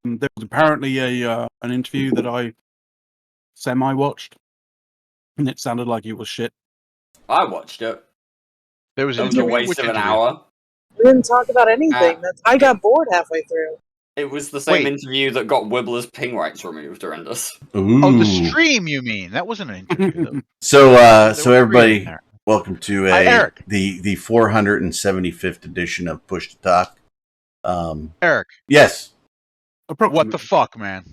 there was apparently an interview that I semi-watched, and it sounded like it was shit. I watched it. There was It was a waste of an hour. We didn't talk about anything. I got bored halfway through. It was the same interview that got Wibbler's ping rights removed, horrendous. Ooh. Oh, the stream, you mean? That wasn't an interview, though. So everybody, welcome to Eric. the 475th edition of Push to Talk. Eric. Yes. What the fuck, man?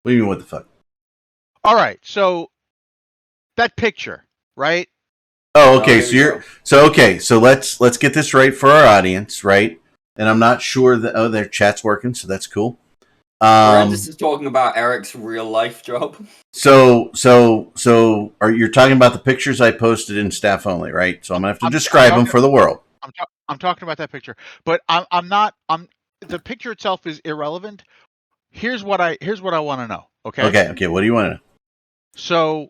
What do you mean, what the fuck? All right, so that picture, right? Oh, okay. So let's get this right for our audience, right? And I'm not sure that their chat's working, so that's cool. Brandis is talking about Eric's real life job. So are you talking about the pictures I posted in staff only, right? So I'm gonna have to describe them for the world. I'm talking about that picture, but I'm not. The picture itself is irrelevant. Here's what I want to know. Okay. Okay. What do you want to know? So,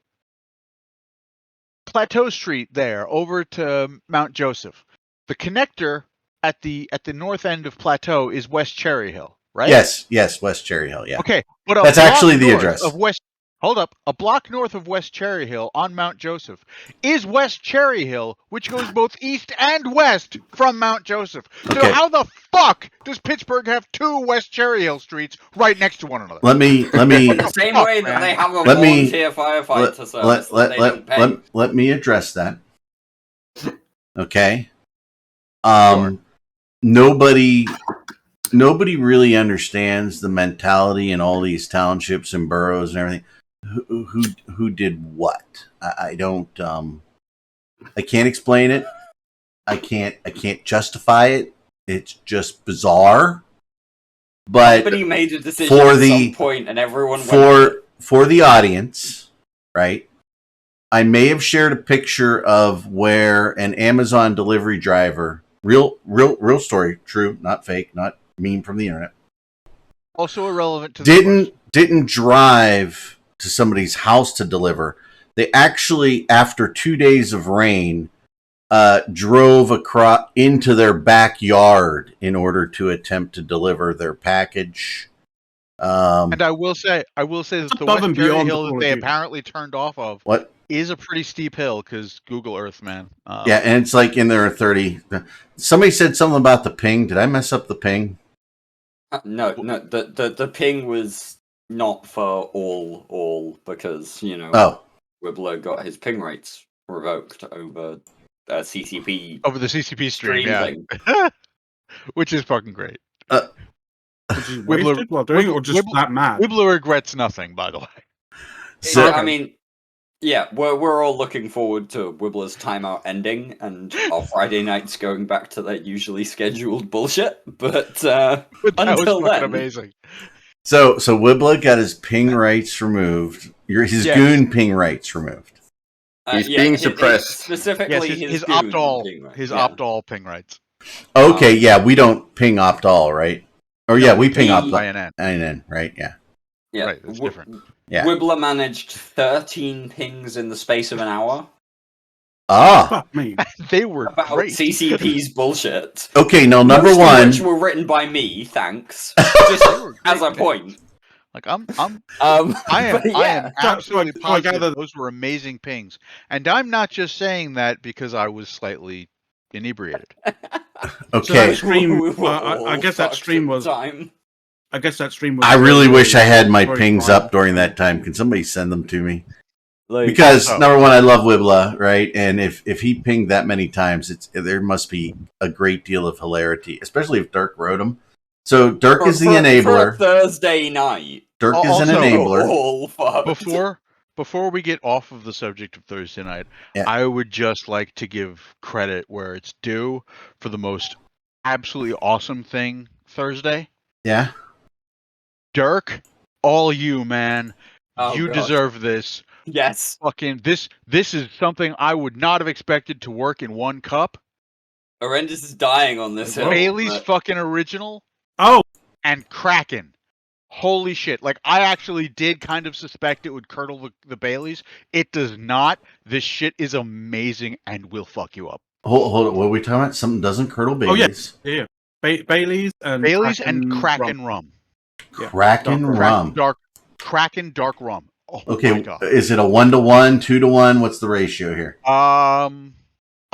Plateau Street there, over to Mount Joseph. The connector at the north end of Plateau is West Cherry Hill, right? Yes, West Cherry Hill. Yeah. Okay, but that's actually the address of West. Hold up, a block north of West Cherry Hill on Mount Joseph is West Cherry Hill, which goes both east and west from Mount Joseph. So how the fuck does Pittsburgh have two West Cherry Hill streets right next to one another? Let me. The same way that they have a volunteer firefighter service. Let me address that. Okay. Nobody really understands the mentality in all these townships and boroughs and everything. Who did what? I don't. I can't explain it. I can't justify it. It's just bizarre. But somebody made a decision at some point, and everyone for the audience, right? I may have shared a picture of where an Amazon delivery driver, real story, true, not fake, not meme from the internet. Also irrelevant to the didn't drive to somebody's house to deliver. They actually, after 2 days of rain, drove across into their backyard in order to attempt to deliver their package. And I will say that the West Cherry Hill that they apparently turned off of is a pretty steep hill because Google Earth, man. Yeah, and it's like in there 30. Somebody said something about the ping. Did I mess up the ping? No. The ping was not for all because Wibbler got his ping rights revoked over CCP over the CCP stream, yeah. Which is fucking great. Wibbler while doing it, or just that mad? Wibbler regrets nothing, by the way. So I mean, yeah, we're all looking forward to Wibbler's timeout ending and our Friday nights going back to their usually scheduled bullshit. But until then, amazing. So Wibbler got his ping rights removed. His goon ping rights removed. He's being suppressed. Specifically, his opt-all ping rights. Okay, yeah, we don't ping opt-all, right? Or we ping opt-all. INN, right? Yeah. Yeah, right, it's different. Yeah. Wibbler managed 13 pings in the space of an hour. Fuck me. They were about great. CCP's bullshit. Okay, now number Most one, of which were written by me. Thanks. Just as a point. Like I am yeah. absolutely positive those were amazing pings, and I'm not just saying that because I was slightly inebriated. Okay, so I guess that stream was. Time. I guess that stream was. I really wish I had my pings up during that time. Can somebody send them to me? Because number one, I love Wibbler, right? And if he pinged that many times, there must be a great deal of hilarity, especially if Dirk wrote them. So Dirk is the enabler. For a Thursday night. Dirk is an enabler. Before we get off of the subject of Thursday night, I would just like to give credit where it's due for the most absolutely awesome thing Thursday. Yeah. Dirk, all you, man. You God. deserve this. Yes. Fucking this is something I would not have expected to work in one cup. Horrendous is dying on this hill. Bailey's fucking original. Oh. And Kraken. Holy shit. Like, I actually did kind of suspect it would curdle the Baileys. It does not. This shit is amazing and will fuck you up. Hold on. What are we talking about? Something doesn't curdle Baileys. Oh, yeah. Bailey's and Kraken rum. Yeah. Kraken Dark rum. Kraken dark rum. Oh my Okay, god. is it a 1-to-1, 2-to-1? What's the ratio here? I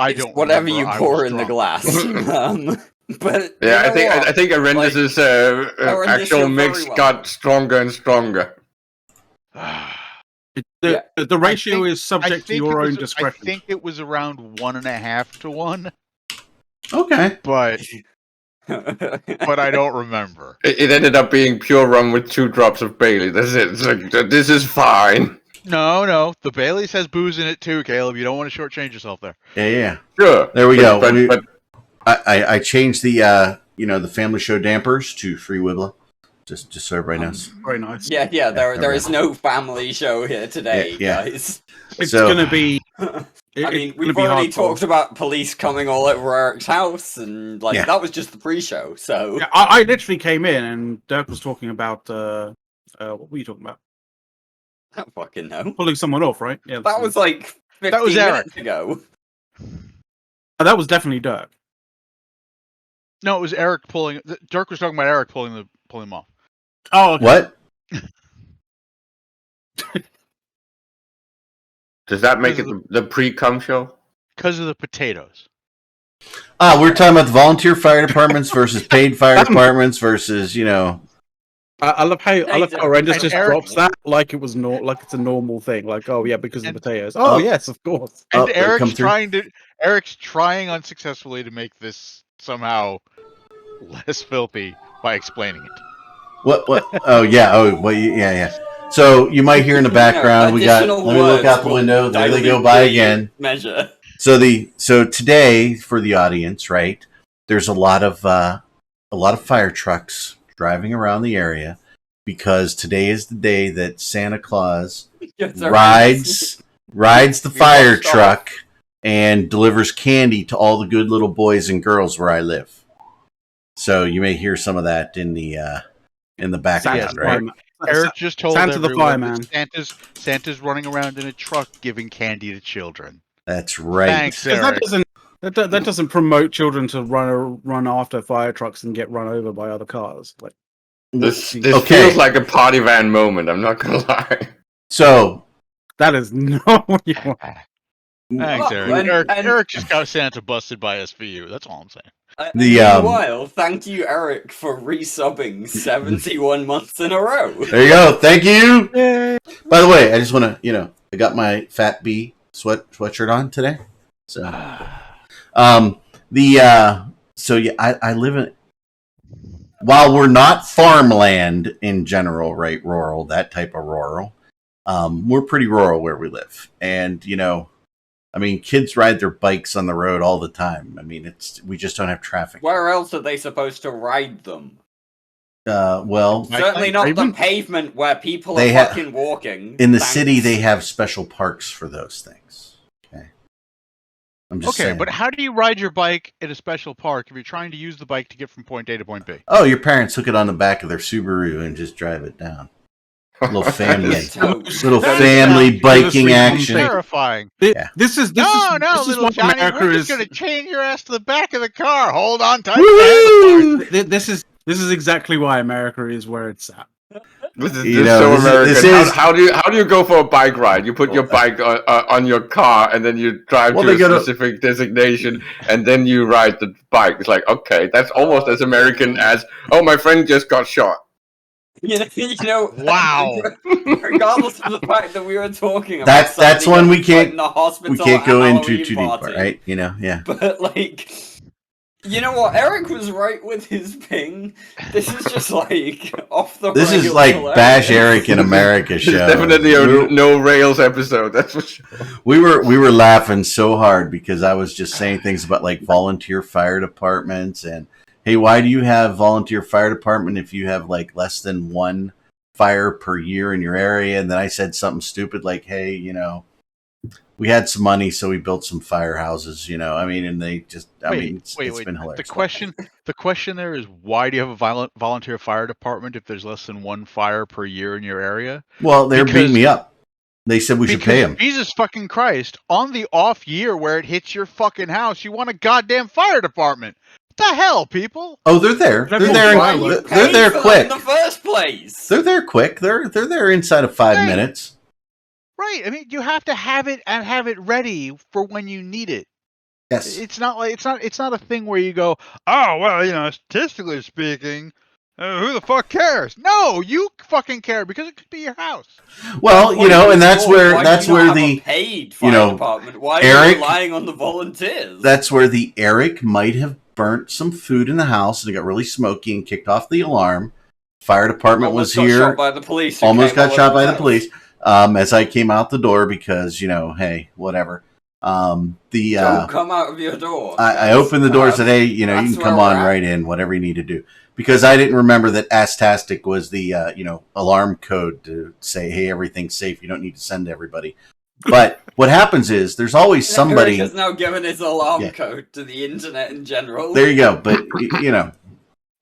It's don't whatever remember. you I pour was in the drunk. glass. But Yeah, you know I what? think Arendis's Arendis, actual you're mix very got stronger and stronger. The ratio is subject to your own I discretion. think it was around 1.5 to 1, Okay. but I don't remember. It ended up being pure rum with 2 drops of Bailey. That's it. It's like, this is fine. No, the Bailey's has booze in it too, Caleb. You don't want to shortchange yourself there. Yeah. Sure. There we go. But I changed the the family show dampers to free Wibbler. Just so everybody knows. Very nice. Yeah, there we is no family show here today, Yeah. guys. It's So- gonna be. I it's mean, gonna we've be already hardcore. talked about police coming all over Eric's house, and Yeah. that was just the pre-show. So Yeah, I literally came in and Dirk was talking about what were you talking about? I don't fucking know. Pulling someone off, right? Yeah, That was like 15 That was minutes ago. that was definitely Dirk. No, it was Eric pulling. Dirk was talking about Eric pulling them off. Oh, okay. What? does that make it the pre-cum show? Because of the potatoes. We're talking about the volunteer fire departments versus paid fire departments versus I love how Horrendous And just Eric- drops that like it was like it's a normal thing. Like, oh yeah, because of And- the potatoes. Oh Oh. yes, of course. And they come through. Eric's trying unsuccessfully to make this somehow less filthy by explaining it. What? Oh yeah. Oh well. Yeah. So you might hear in the background we got. Additional Let me look out the words window. will There they go dilute by the again. Measure. So today for the audience, right? There's a lot of fire trucks driving around the area because today is the day that Santa Claus Yes, rides the We fire watched truck and delivers candy to all the good little boys and girls where I live. So you may hear some of that in the background, Santa's right? fireman. Eric just told Santa the everyone fireman. that Santa's running around in a truck giving candy to children. That's right. Thanks, 'Cause Eric. that doesn't promote children to run after fire trucks and get run over by other cars. Like, This Okay. feels like a party van moment. I'm not gonna lie. So that is not what you want. Thanks, Oh, Eric. and- Eric just got Santa busted by SVU. That's all I'm saying. Meanwhile, thank you, Eric, for resubbing 71 months in a row. there you go. Thank you. By the way, I just want to, I got my Fat B sweatshirt on today. So, I live in. While we're not farmland in general, right? Rural, that type of rural. We're pretty rural where we live, and kids ride their bikes on the road all the time. We just don't have traffic. Where else are they supposed to ride them? Well, Certainly not the pavement? pavement where people They are ha- fucking walking. in the Thanks. city, they have special parks for those things. Okay, I'm just Okay, saying. but how do you ride your bike at a special park if you're trying to use the bike to get from point A to point B? Oh, your parents hook it on the back of their Subaru and just drive it down. Little family, Toast. little That is family not- biking that is action. Terrifying. Yeah. This is No, this is little what Johnny, America we're is. just gonna chain your ass to the back of the car. Hold on tight. Woohoo! This is exactly why America is where it's at. This is You this know, so this is- American. this is- How do you go for a bike ride? You put your bike on your car and then you drive Well, to they a go to- specific designation and then you ride the bike. It's like, okay, that's almost as American as, oh, my friend just got shot. You know, Wow. regardless of the fact that we were talking about That's somebody one we getting put can't- in the hospital We can't at go a into Halloween too deep, party. right? Yeah. But you know what? Eric was right with his ping. This is just like off the. This is rails like hilarious. Bash Eric in America It's show. definitely a no rails episode. That's for sure. We were laughing so hard because I was just saying things about like volunteer fire departments and hey, why do you have volunteer fire department if you have like less than one fire per year in your area? And then I said something stupid like, hey, we had some money, so we built some firehouses, and they just, it's been hilarious. The question there is, why do you have a volunteer fire department if there's less than one fire per year in your area? Well, they're Because- beating me up. They said we should pay them. Jesus fucking Christ, on the off year where it hits your fucking house, you want a goddamn fire department. The hell, people? Oh, they're there. But They're there. everyone's Why They're you They're there paid for that quick. in the first place? They're there quick. They're there inside of 5 Right. minutes. Right. I mean, you have to have it and have it ready for when you need it. Yes. It's not like it's not a thing where you go, oh well, statistically speaking, who the fuck cares? No, you fucking care because it could be your house. Well, and that's where Why that's do you not where have the a paid fire department. Why are Eric- you relying on the volunteers? that's where the Eric might have burnt some food in the house and it got really smoky and kicked off the alarm. Fire department Almost was got here. shot by the police. who Almost came got all shot over by his the house. police as I came out the door because hey, whatever. Don't come out of your door. I opened the door and said, hey, you that's can where come we're on at. right in, whatever you need to do. Because I didn't remember that Astastic was the, alarm code to say, hey, everything's safe. You don't need to send everybody. But what happens is there's always somebody. Eric has now given his alarm Yeah. code to the internet in general. There you go. But,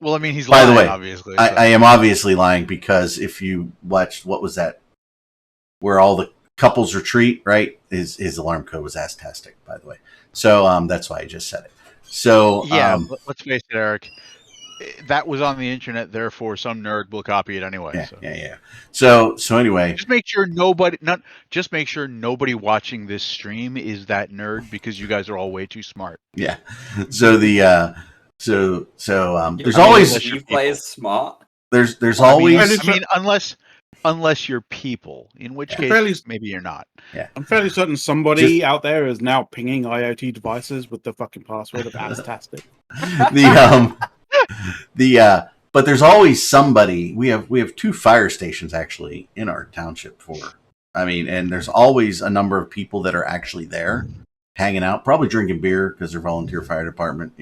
Well, I mean, he's By lying, the way, obviously. I am obviously lying because if you watched, what was that? Where all the couples retreat, right? His alarm code was Astastic, by the way. So that's why I just said it. So yeah, but let's face it, Eric. That was on the internet, therefore some nerd will copy it anyway. yeah. So anyway, Just make sure nobody watching this stream is that nerd because you guys are all way too smart. yeah. So there's I mean, always if you play as smart. there's Well, always I mean, unless you're people, in which case Fairly- maybe you're not. I'm fairly certain somebody out there is now pinging IoT devices with the fucking password of Astastic. but there's always somebody. We have 2 fire stations actually in our township and there's always a number of people that are actually there hanging out, probably drinking beer because they're volunteer fire department,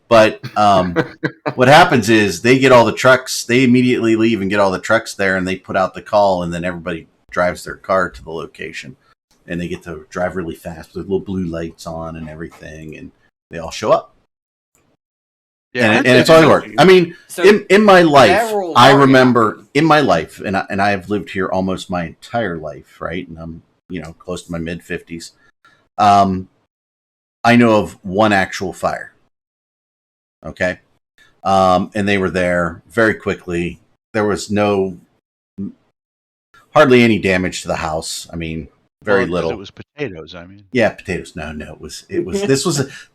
But what happens is they get all the trucks, they immediately leave and get all the trucks there and they put out the call and then everybody drives their car to the location and they get to drive really fast with little blue lights on and everything and they all show up. Yeah, And it's all work. I mean, So in my life, they're all I already remember happy. in my life, and I have lived here almost my entire life, right? And I'm close to my mid 50s. I know of one actual fire. Okay, and they were there very quickly. There was hardly any damage to the house. I mean, very little. It was potatoes. I mean, Yeah, potatoes. No, it was. This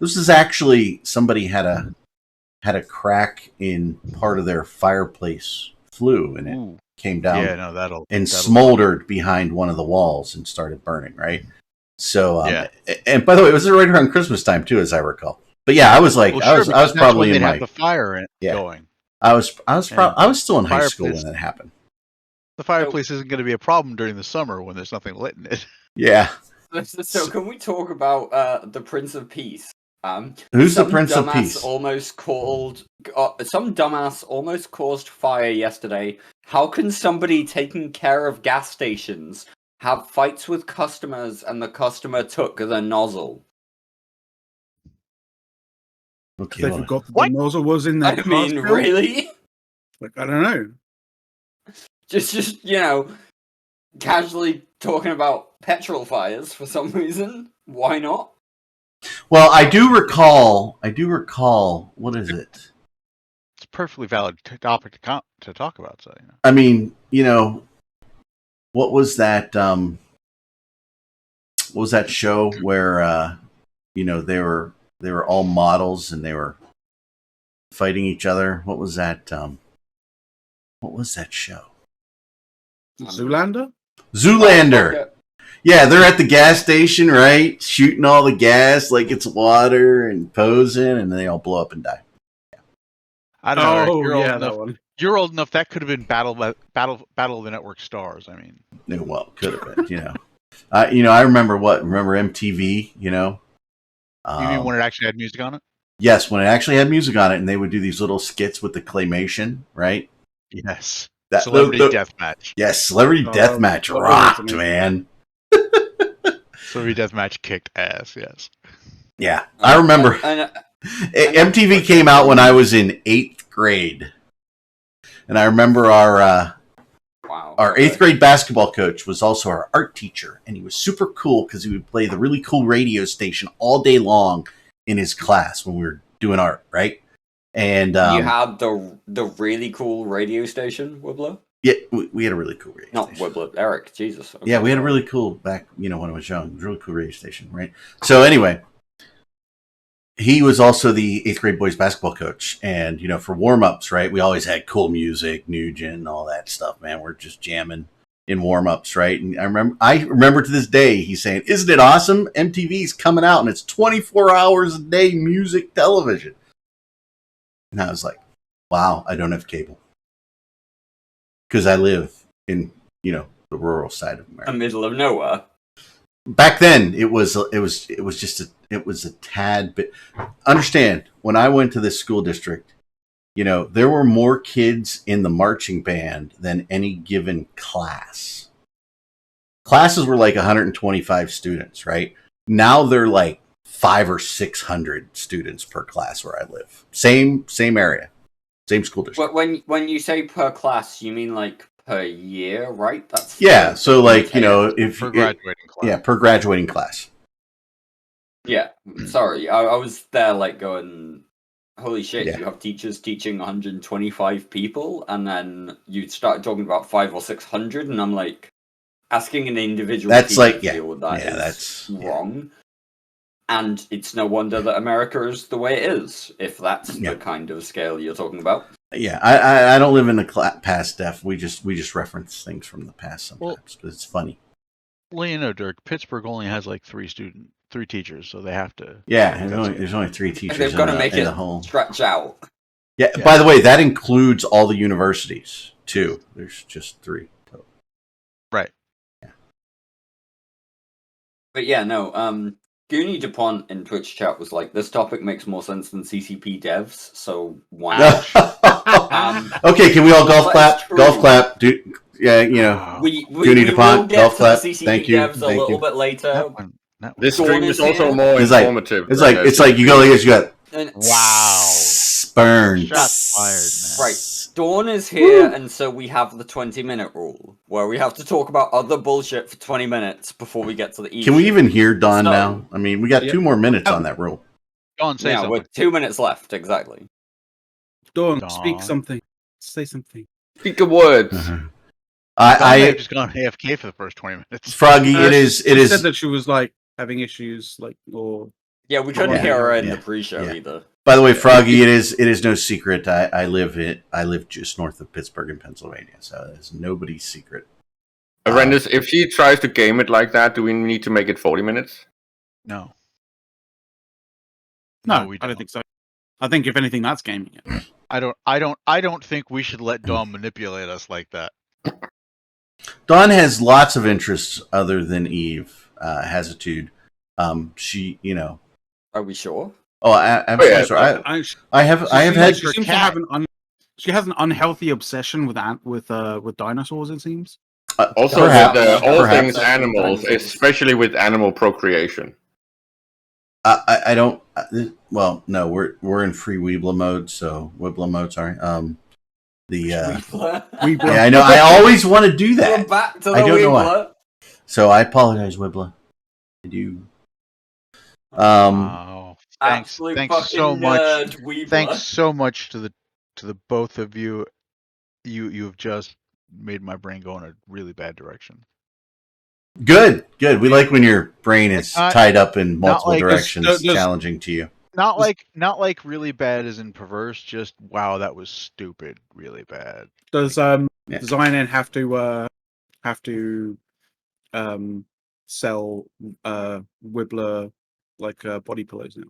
was actually somebody had a crack in part of their fireplace flue and it ooh, came down yeah, no, that'll smoldered behind one of the walls and started burning, right? So Yeah. And by the way, it was right around Christmas time too, as I recall. But yeah, I was like, Well, I sure, was because that's probably when in they'd my have the fire Yeah. going. I was still in high school Fireplace. when that happened. The fireplace isn't going to be a problem during the summer when there's nothing lit in it. Yeah. So can we talk about the Prince of Peace? Who's the Some Prince of dumbass Peace? Some dumbass almost caused fire yesterday. How can somebody taking care of gas stations have fights with customers and the customer took the nozzle? Okay, They hold on. forgot that What? the nozzle was in their I mean, car still? really? Like, I don't know. Just casually talking about petrol fires for some reason. Why not? Well, I do recall. What is it? It's a perfectly valid topic to talk about. So I mean, what was that? What was that show where they were all models and they were fighting each other? What was that? What was that show? Zoolander? Zoolander. Okay. Yeah, they're at the gas station, right? Shooting all the gas like it's water and posing, and then they all blow up and die. I don't know. Eric, Oh, you're old yeah, enough. that one. You're old enough. That could have been Battle of the Network Stars. I mean, No, well, could have been, I remember MTV, you mean when it actually had music on it? Yes, when it actually had music on it, and they would do these little skits with the claymation, right? Yes. That Celebrity Deathmatch. Yes, Celebrity Deathmatch that was rocked, amazing. man. Celebrity Deathmatch kicked ass. Yes. Yeah, I remember. And MTV came out when I was in 8th grade, and I remember our wow, our 8th grade basketball coach was also our art teacher, and he was super cool because he would play the really cool radio station all day long in his class when we were doing art, right? And you had the really cool radio station, Wibbler? Yeah, we had a really cool radio Not station. Wibbler, Eric, Jesus. Okay. Yeah, we had a really cool back, when I was young. It was a really cool radio station, right? So anyway, he was also the 8th grade boys basketball coach. And, for warm-ups, right, we always had cool music, Nugent, all that stuff, man. We're just jamming in warm-ups, right? And I remember to this day, he's saying, isn't it awesome? MTV's coming out, and it's 24 hours a day music television. And I was like, wow, I don't have cable. Because I live in, the rural side of America. The middle of nowhere. Back then, it was a tad bit. Understand, when I went to this school district, there were more kids in the marching band than any given class. Classes were like 125 students, right? Now they're like 500 or 600 students per class where I live. Same area. Same school district. But when you say per class, you mean like per year, right? That's so like if per graduating class. Yeah, per graduating class. Yeah, sorry, I was there like going, holy shit! Yeah. You have teachers teaching 125 people, and then you start talking about 500 or 600, and I'm like, asking an individual That's teacher like to deal with that that's wrong. And it's no wonder that America is the way it is, if that's the kind of scale you're talking about. Yeah, I don't live in the past, Def. We just reference things from the past sometimes because it's funny. Well, Dirk, Pittsburgh only has like 3 teachers, so they have to. Yeah, there's only 3 teachers. They've got to make it the whole stretch out. Yeah. By the way, that includes all the universities too. There's just 3. Right. Yeah. But yeah, no. Goonie DuPont in Twitch chat was like, "This topic makes more sense than CCP devs, so why not?" Okay, can we all golf clap? Golf clap. We Goonie DuPont, will get golf to clap. the CCP Thank you. devs a little bit later. This Dawn stream is is also here. more It's like- informative. It's like you go like this. You got Wow. burned. Shots fired, man. Right. Dawn is here, and so we have the 20-minute rule, where we have to talk about other bullshit for 20 minutes before we get to the. Can we even hear Dawn So- now? I mean, we got 2 more minutes on that rule. Dawn, say Yeah, something. with 2 minutes left, exactly. Dawn, Dawn. speak something. Say something. Speak a word. I I have just gone AFK for the first 20 minutes. Froggy, it is. She said that she was like having issues, or Yeah, we couldn't Yeah, hear her in yeah, the pre-show yeah. either. By the way, Froggy, it is no secret. I live just north of Pittsburgh in Pennsylvania, so it's nobody's secret. Horrendous. If she tries to game it like that, do we need to make it 40 minutes? No. no, we I don't think so. I think if anything, that's gaming it. I don't think we should let Dawn manipulate us like that. Dawn has lots of interests other than Eve. Hasitude. She, Are we sure? Oh, I'm yeah. sorry. I have had. She seems to have she has an unhealthy obsession with dinosaurs. It seems. Also, Perhaps. with all Perhaps. things animals, especially with animal procreation. I don't. Well, no, we're in free Weebla mode, so Weebla mode. Sorry. Yeah, I know. I always want to do We're that. back to the I don't know why. Weebler. So I apologize, Weebla. I do. Wow. Thanks Absolute so fucking much. nerd, Weebler. Thanks so much to the both of you. You've just made my brain go in a really bad direction. Good. We like when your brain is tied up in multiple like- directions, Just- challenging to you. Not like really bad as in perverse, just wow, that was stupid, really bad. Does Yeah. Design have to sell Wibbler like body pillows now?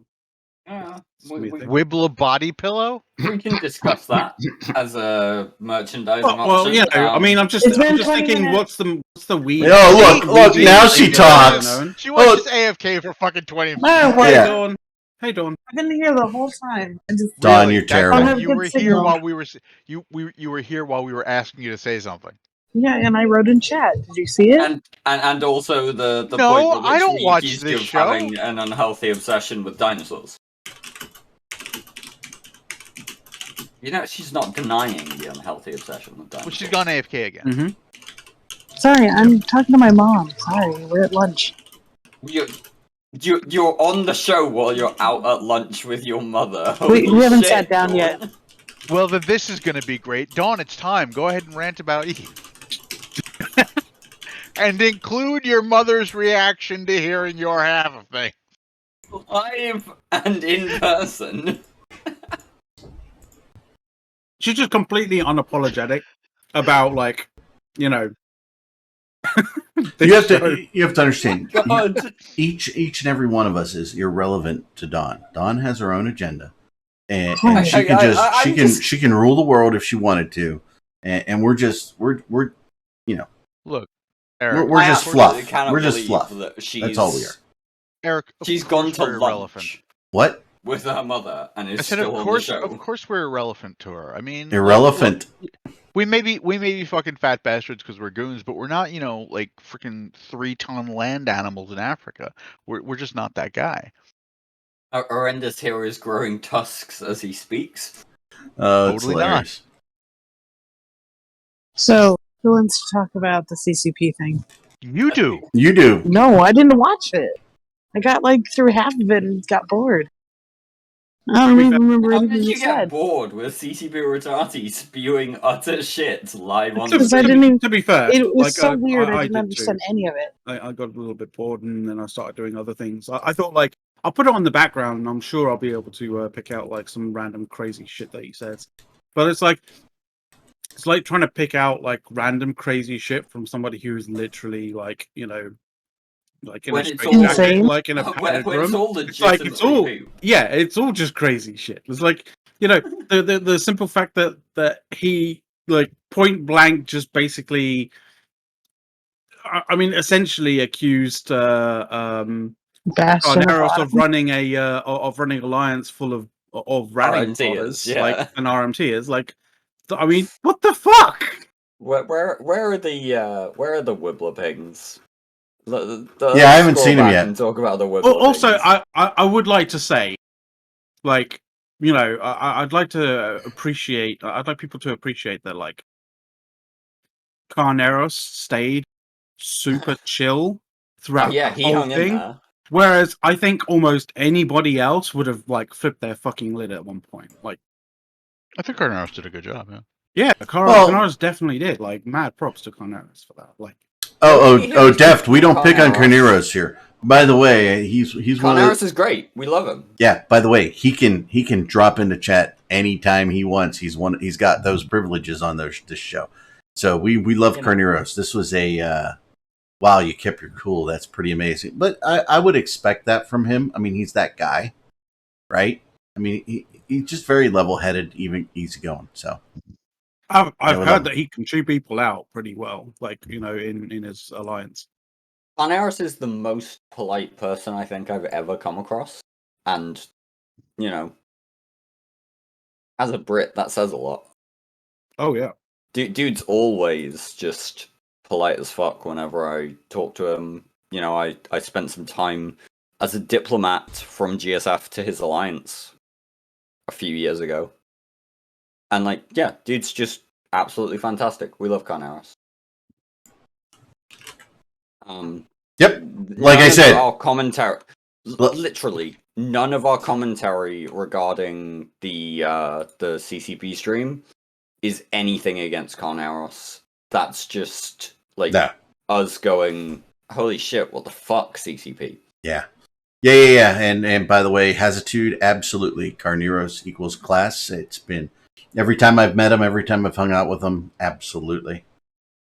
Yeah, It's gonna be a thing. Wibbler body pillow? we can discuss that as a merchandising Well, option. I mean, I'm just It's been thinking, 20 minutes. what's the weed? Oh, look, now she talks. She was just AFK for fucking 20 minutes. No, Hey, wait. Yeah. Dawn. Hey, Dawn. I've been here the whole time. I just Dawn, Really? you're That- terrible. I have You good were here signal. while we were you were here while we were asking you to say something. yeah, and I wrote in chat. Did you see it? And also the No, point at which I don't we watch accused this you of show. having an unhealthy obsession with dinosaurs. You know, she's not denying the unhealthy obsession with dinosaurs. Well, she's gone AFK again. Mm-hmm. Sorry, I'm talking to my mom. Sorry, we're at lunch. You're on the show while you're out at lunch with your mother. We Holy haven't shit, sat down yet. Dawn. Well, then this is going to be great. Dawn, it's time. Go ahead and rant about Eve. And include your mother's reaction to hearing your half of things. Live and in person. She's just completely unapologetic about, like, you know. You have to understand. God. Each and every one of us is irrelevant to Dawn. Dawn has her own agenda, and she can rule the world if she wanted to, and we're Look, Eric, we're just fluff. Cannot We're just believe fluff. that That's all we are. Eric, She's gone to we're irrelevant. lunch What? with her mother and is I said, still of course, on the show. of course, we're irrelevant to her. I mean, Irrelevant. we may be fucking fat bastards because we're goons, but we're not, like freaking 3-ton land animals in Africa. We're just not that guy. Horrendous hero is growing tusks as he speaks. It's Totally hilarious. So, who wants to talk about the CCP thing? You do. You do. No, I didn't watch it. I got like through half of it and got bored. I don't even remember How anything did you you get said. bored with CCP Rotati spewing utter shit live on Because I stream? didn't even. To be fair, It was like, so weird. I did didn't understand too. any of it. I got a little bit bored, and then I started doing other things. I thought, like, I'll put it on the background, and I'm sure I'll be able to pick out like some random crazy shit that he says. But it's like trying to pick out like random crazy shit from somebody who's literally like, like in When a it's straight all- jacket, Insane. like in a when padded it's room. all It's like it's all legitimately it's all just crazy shit. It's like, the simple fact that he like point blank just basically, I mean, essentially accused Bastion of Carneros of Autumn. running alliance full of ratting RMTers, podders, yeah. like an RMTers. Like, I mean, what the fuck? Where are the Wibbler pings? Yeah, I haven't Scroll seen him back yet. And talk about the Wibbler Also, pings. I would like to say, like, I'd like people to appreciate that, like, Carneros stayed super chill throughout yeah, the he whole hung in thing. there. Whereas I think almost anybody else would have like flipped their fucking lid at one point. Like, I think Carneros did a good job. Yeah. yeah, Carneros definitely did. Like, mad props to Carneros for that. Like, Deft. We don't pick on Carneros here. By the way, he's one of Carneros is great. We love him. Yeah. By the way, he can drop into chat anytime he wants. He's got those privileges on this show. So we love Carneros. This was a wow. You kept your cool. That's pretty amazing. But I would expect that from him. I mean, he's that guy, right? I mean, he's just very level headed, even easygoing. So I've heard that he can chew people out pretty well. Like, in his alliance. Carneros is the most polite person I think I've ever come across, and as a Brit, that says a lot. Oh yeah, dude's always just polite as fuck. Whenever I talk to him, I spent some time as a diplomat from GSF to his alliance a few years ago, and like, yeah, dude's just absolutely fantastic. We love Carneros. Yep. Like I said, our commentary, literally none of our commentary regarding the CCP stream is anything against Carneros. That's just like us going, holy shit, what the fuck, CCP? Yeah. And by the way, Hazitude, absolutely. Carneros equals class. It's been every time I've met him, every time I've hung out with him, absolutely.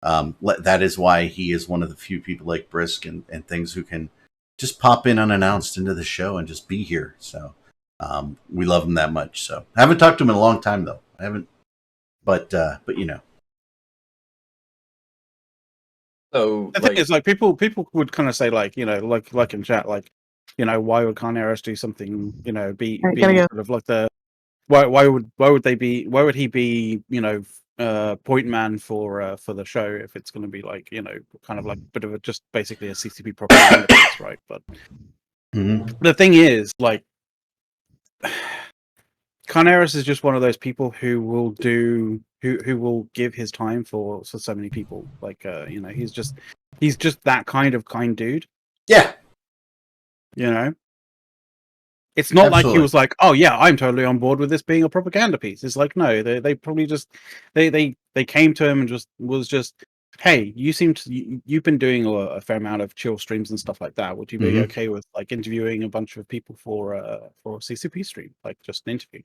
That is why he is one of the few people like Brisk and things who can just pop in unannounced into the show and just be here. So we love him that much. So I haven't talked to him in a long time though. I haven't, but So the thing is, like, people would kind of say, like, like in chat, like, why would Carneros do something, be sort of like the why would he be, point man for the show if it's going to be like, kind of like a bit of just basically a CCP propaganda piece, right? But the thing is, like, Carneros is just one of those people who will give his time for so many people. Like, he's just that kind dude. Yeah. You know, it's not like he Absolutely. was like, "Oh yeah, I'm totally on board with this being a propaganda piece." It's like, no, they probably just they came to him and just, hey, you seem to you've been doing a fair amount of chill streams and stuff like that. Would you be okay with like interviewing a bunch of people for a CCP stream, like just an interview,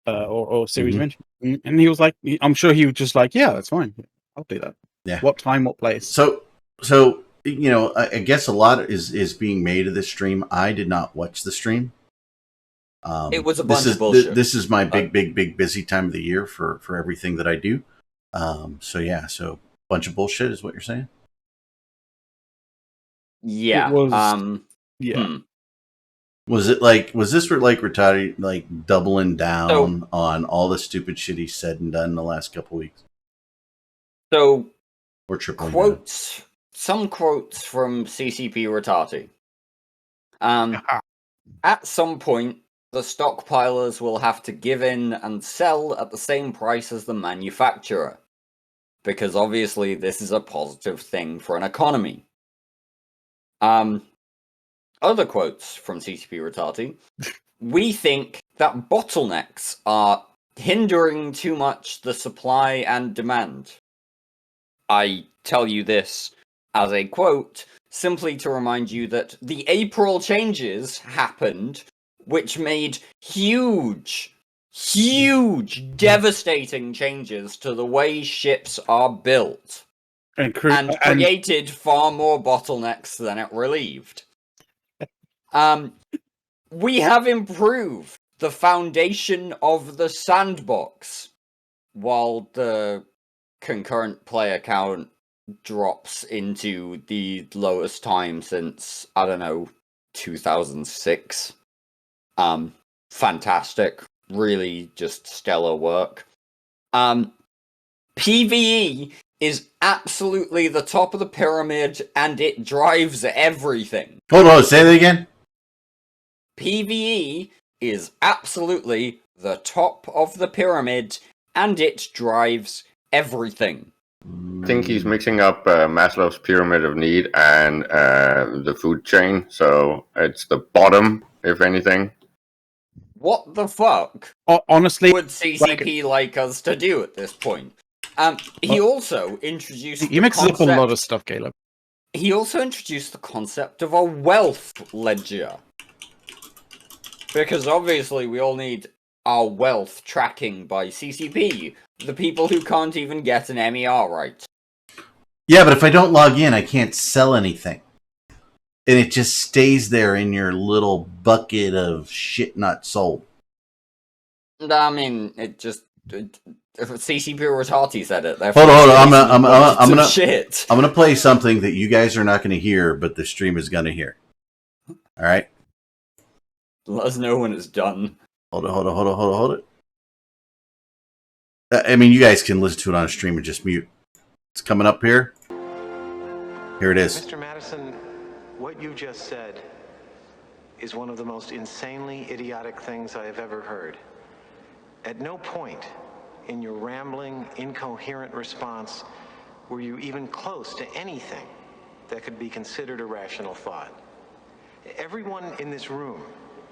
or a series of interviews? And he was like, I'm sure he was just like, yeah, that's fine, I'll do that. Yeah. What time, what place? So you know, I guess a lot is being made of this stream. I did not watch the stream. It was a bunch of bullshit. This is my big busy time of the year for everything that I do. So yeah, so bunch of bullshit is what you're saying. Yeah. It was, yeah. Was this for like retired, like doubling down on all the stupid shit he's said and done in the last couple weeks? So or tripling quotes. Some quotes from CCP Ratati. At some point, the stockpilers will have to give in and sell at the same price as the manufacturer. Because obviously this is a positive thing for an economy. Other quotes from CCP Ratati. We think that bottlenecks are hindering too much the supply and demand. I tell you this as a quote, simply to remind you that the April changes happened, which made huge, devastating changes to the way ships are built. And created far more bottlenecks than it relieved. We have improved the foundation of the sandbox, while the concurrent player count drops into the lowest time since, I don't know, 2006. Fantastic. Really just stellar work. PvE is absolutely the top of the pyramid, and it drives everything. Hold on, say that again? PvE is absolutely the top of the pyramid, and it drives everything. I think he's mixing up Maslow's pyramid of need and the food chain, so it's the bottom, if anything. What the fuck? Honestly, would CCP like us to do at this point? He also introduced. He mixes up a lot of stuff, Caleb. He also introduced the concept of a wealth ledger. Because obviously we all need our wealth tracking by CCP, the people who can't even get an MER right. Yeah, but if I don't log in, I can't sell anything. And it just stays there in your little bucket of shit not sold. I mean, it just... If CCP Ratati said it, hold on. I'm gonna play something that you guys are not gonna hear, but the stream is gonna hear. All right. Let us know when it's done. Hold it. I mean, you guys can listen to it on a stream and just mute. It's coming up here. Here it is. Mr. Madison, what you just said is one of the most insanely idiotic things I have ever heard. At no point in your rambling, incoherent response were you even close to anything that could be considered a rational thought. Everyone in this room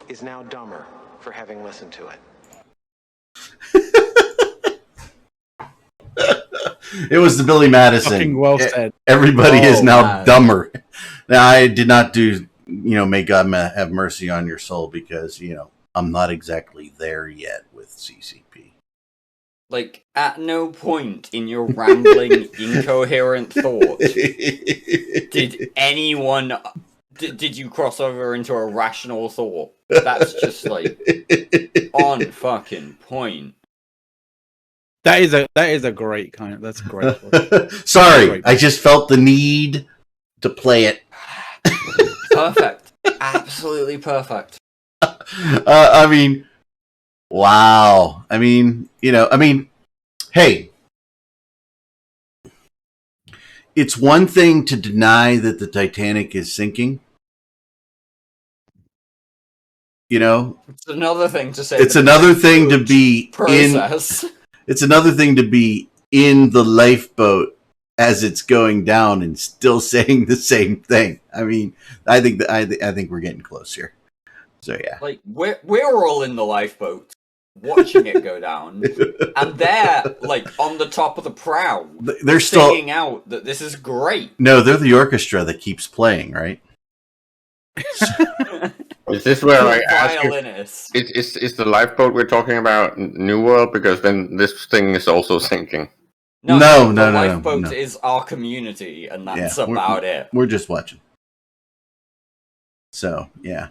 is now dumber for having listened to it. It was the Billy Madison. Fucking well said. Everybody is now dumber. Now, I did not do, may God have mercy on your soul, because, I'm not exactly there yet with CCP. Like, at no point in your rambling, incoherent thought did anyone... Did you cross over into a rational thought? That's just, like, on fucking point. That is a great kind. That's great. Sorry, great. I just felt the need to play it. Perfect. Absolutely perfect. I mean, wow. I mean, hey, it's one thing to deny that the Titanic is sinking. It's another thing to say. It's another thing to be process. It's another thing to be in the lifeboat as it's going down and still saying the same thing. I mean, I think we're getting close here. So yeah, like we're all in the lifeboat watching it go down, and they're like on the top of the prow. They're still singing out that this is great. No, they're the orchestra that keeps playing, right? Is this where I ask you, Violinist. is the lifeboat we're talking about New World? Because then this thing is also sinking. No. The lifeboat is our community, and that's about it. We're just watching. So, yeah.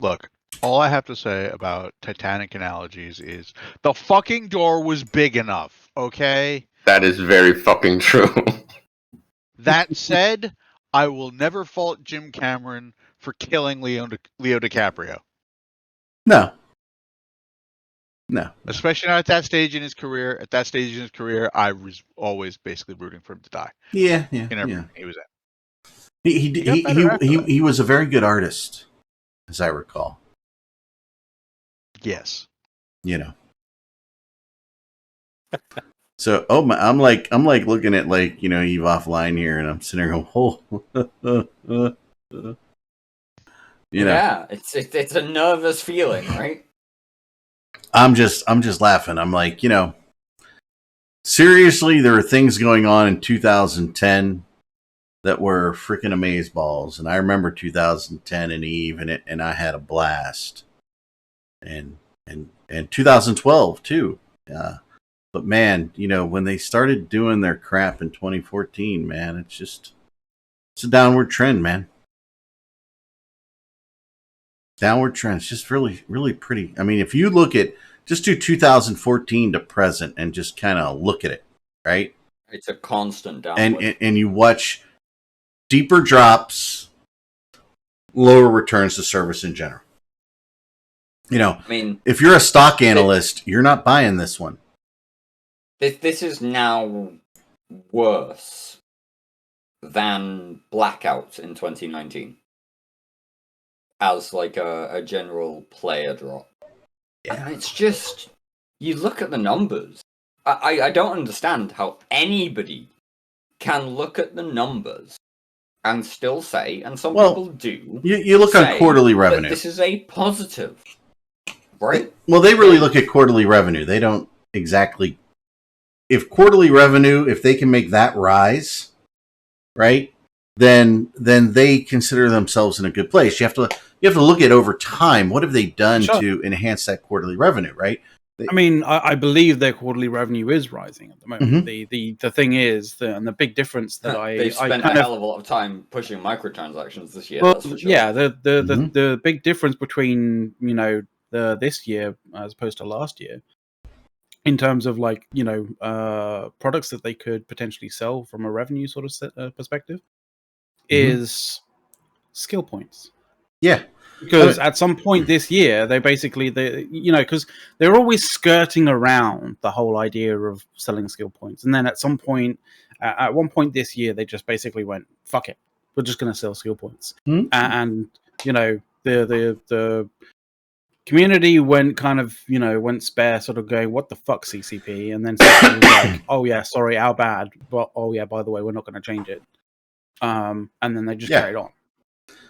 Look, all I have to say about Titanic analogies is the fucking door was big enough, okay? That is very fucking true. That said, I will never fault Jim Cameron for killing Leo DiCaprio. No. Especially not at that stage in his career. At that stage in his career, I was always basically rooting for him to die. Yeah. In everything he was in. He was a very good artist, as I recall. Yes. You know. So, I'm like looking at Eve offline here, and I'm sitting there going, Yeah, it's a nervous feeling, right? I'm just laughing. I'm like, seriously, there were things going on in 2010 that were freaking amazeballs, and I remember 2010 and Eve, and I had a blast, and 2012 too. But man, when they started doing their crap in 2014, man, it's a downward trend, man. Downward trend. It's just really, really pretty. I mean, if you look at, just do 2014 to present and just kind of look at it, right? It's a constant downward. And you watch deeper drops, lower returns to service in general. I mean, if you're a stock analyst, you're not buying this one. This is now worse than Blackout in 2019 as like a general player drop. Yeah. And it's just, you look at the numbers. I don't understand how anybody can look at the numbers and still say, and some people do. You look on quarterly revenue. This is a positive, right? They really look at quarterly revenue. They don't exactly. If quarterly revenue, if they can make that rise, right, then they consider themselves in a good place. You have to look at over time. What have they done to enhance that quarterly revenue, right? I mean, I believe their quarterly revenue is rising at the moment. Mm-hmm. The thing is, and the big difference that they've spent a hell of a lot of time pushing microtransactions this year. Well, that's for sure. Yeah, the big difference between this year as opposed to last year, in terms of products that they could potentially sell from a revenue sort of perspective, is skill points. Yeah. Because at some point this year, because they're always skirting around the whole idea of selling skill points. And then at one point this year, they just basically went, fuck it. We're just going to sell skill points. Mm-hmm. And, the community went went spare, sort of going, what the fuck, CCP? And then CCP was like, oh yeah, sorry, our bad. But, oh yeah, by the way, we're not going to change it. And then they just carried on.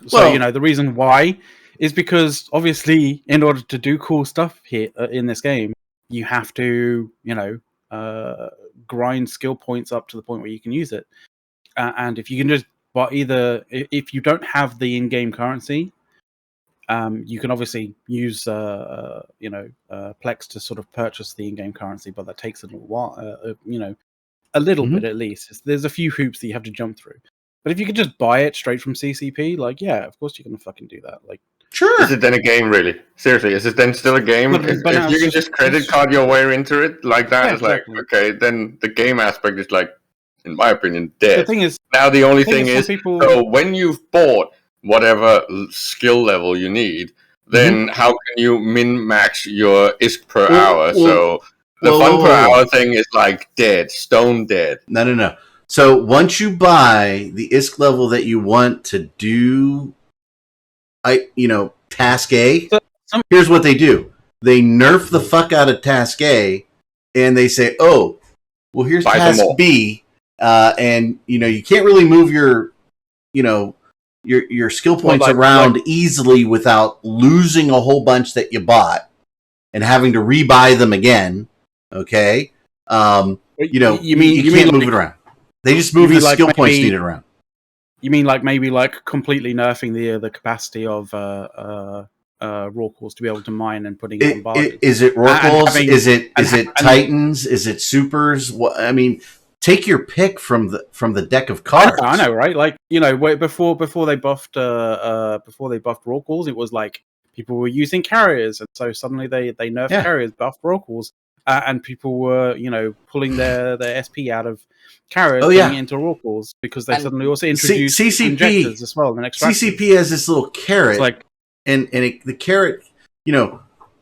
So, the reason why is because, obviously, in order to do cool stuff here in this game, you have to, grind skill points up to the point where you can use it. And if you can just, if you don't have the in-game currency, you can obviously use, Plex to sort of purchase the in-game currency, but that takes a little while, a little bit at least. There's a few hoops that you have to jump through. But if you could just buy it straight from CCP, of course you're gonna fucking do that. Sure. Is it then a game, really? Seriously, is it then still a game? But if you can just credit card your way into it like that, it's exactly. Okay, then the game aspect is in my opinion, dead. The thing is, now the only thing is, so when you've bought whatever skill level you need, then how can you min-max your ISK per hour? So the fun per hour thing is dead, stone dead. No. So once you buy the ISK level that you want to do, task A, here's what they do. They nerf the fuck out of task A, and they say, oh, well, here's task B. and you can't really move your skill points around easily without losing a whole bunch that you bought and having to rebuy them again. Okay, you can't move it around. They just move the skill points needed around. You mean maybe completely nerfing the capacity of raw cores to be able to mine and putting it on barges? Is it raw cores? Is it Titans? Is it supers? I mean, take your pick from the deck of cards. I know, right? Before they buffed raw cores, it was like people were using carriers, and so suddenly they nerfed carriers, buffed raw cores, and people were pulling their SP out of carriers into raw cores because they suddenly also introduced injectors as well. CCP has this little carrot, and the carrot,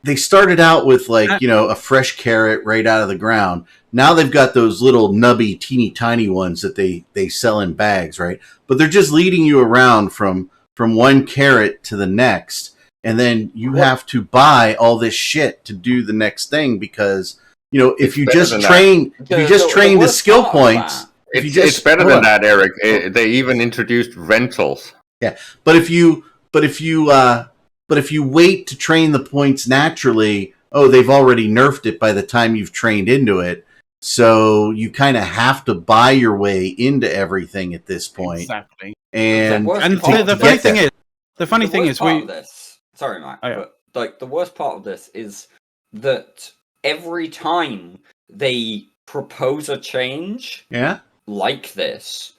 they started out with a fresh carrot right out of the ground. Now they've got those little nubby, teeny tiny ones that they sell in bags, right? But they're just leading you around from one carrot to the next, and then you have to buy all this shit to do the next thing because if you just train the skill points, it's better than that, Eric. They even introduced rentals. Yeah, but if you wait to train the points naturally, they've already nerfed it by the time you've trained into it. So you kind of have to buy your way into everything at this point. Exactly. And the funny thing is, sorry, Mike, but the worst part of this is that every time they propose a change, like this,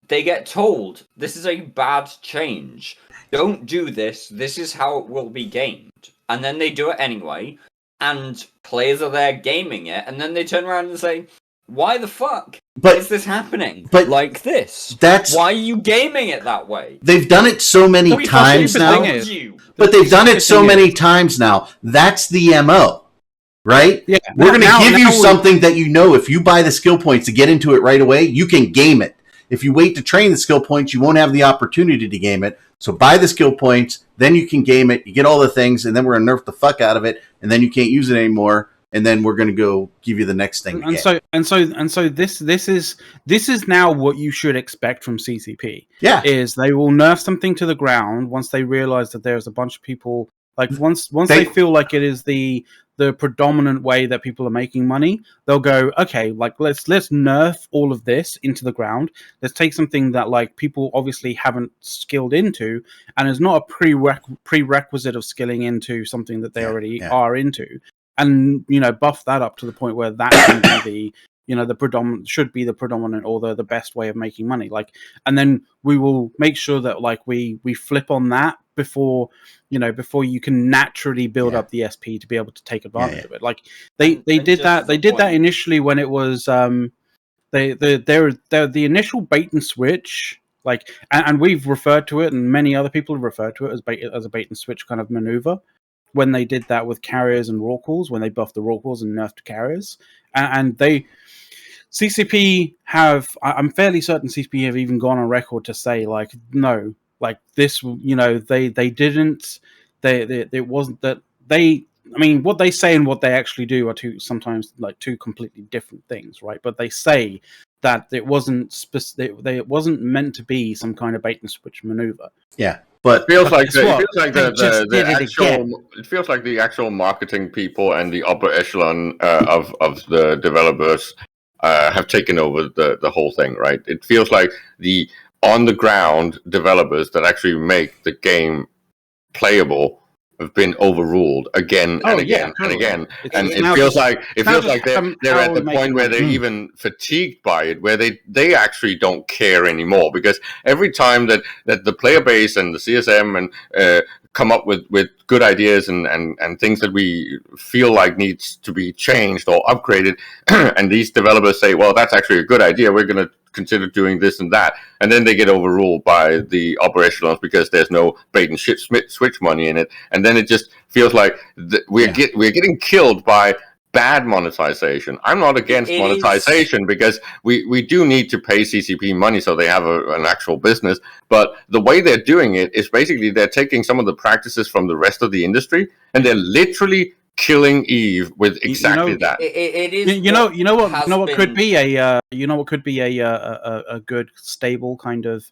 they get told this is a bad change. Don't do this. This is how it will be gamed. And then they do it anyway. And players are there gaming it. And then they turn around and say, why the fuck is this happening like this? Why are you gaming it that way? They've done it so many times now. But they've done it so many times now. That's the MO. Right? Yeah. We're going to give you something that if you buy the skill points to get into it right away, you can game it. If you wait to train the skill points, you won't have the opportunity to game it. So buy the skill points, then you can game it, you get all the things, and then we're going to nerf the fuck out of it, and then you can't use it anymore, and then we're going to go give you the next thing. So this is now what you should expect from CCP. Yeah. Is they will nerf something to the ground once they realize that there's a bunch of people once they feel like it is the predominant way that people are making money, they'll go, okay, let's nerf all of this into the ground. Let's take something that people obviously haven't skilled into and is not a prerequisite of skilling into something that they already are into, and buff that up to the point where that can be the predominant should be the predominant or the best way of making money. And then we will make sure that we flip on that before you can naturally build up the SP to be able to take advantage of it. They did that initially when it was the initial bait and switch, and we've referred to it, and many other people have referred to it as a bait and switch kind of maneuver when they did that with carriers and raw calls, when they buffed the raw calls and nerfed carriers, and CCP have, I'm fairly certain CCP have even gone on record to say no, this, they didn't, it wasn't that they, I mean, what they say and what they actually do are sometimes two completely different things, right? But they say that it wasn't it wasn't meant to be some kind of bait and switch maneuver. Yeah. But it feels like the actual marketing people and the upper echelon of the developers have taken over the whole thing, right? It feels like the on-the-ground developers that actually make the game playable have been overruled again and again and again. And it feels like they're at the point where they're even fatigued by it, where they actually don't care anymore, because every time that the player base and the CSM and come up with good ideas and things that we feel like needs to be changed or upgraded, and these developers say, well, that's actually a good idea, we're going to consider doing this and that, and then they get overruled by the upper echelons because there's no bait and switch money in it, and then it just feels like we're getting killed by bad monetization. I'm not against monetization because we do need to pay CCP money so they have an actual business, but the way they're doing it is basically they're taking some of the practices from the rest of the industry and they're literally killing Eve with exactly that. It is. You know what been... could be a good stable kind of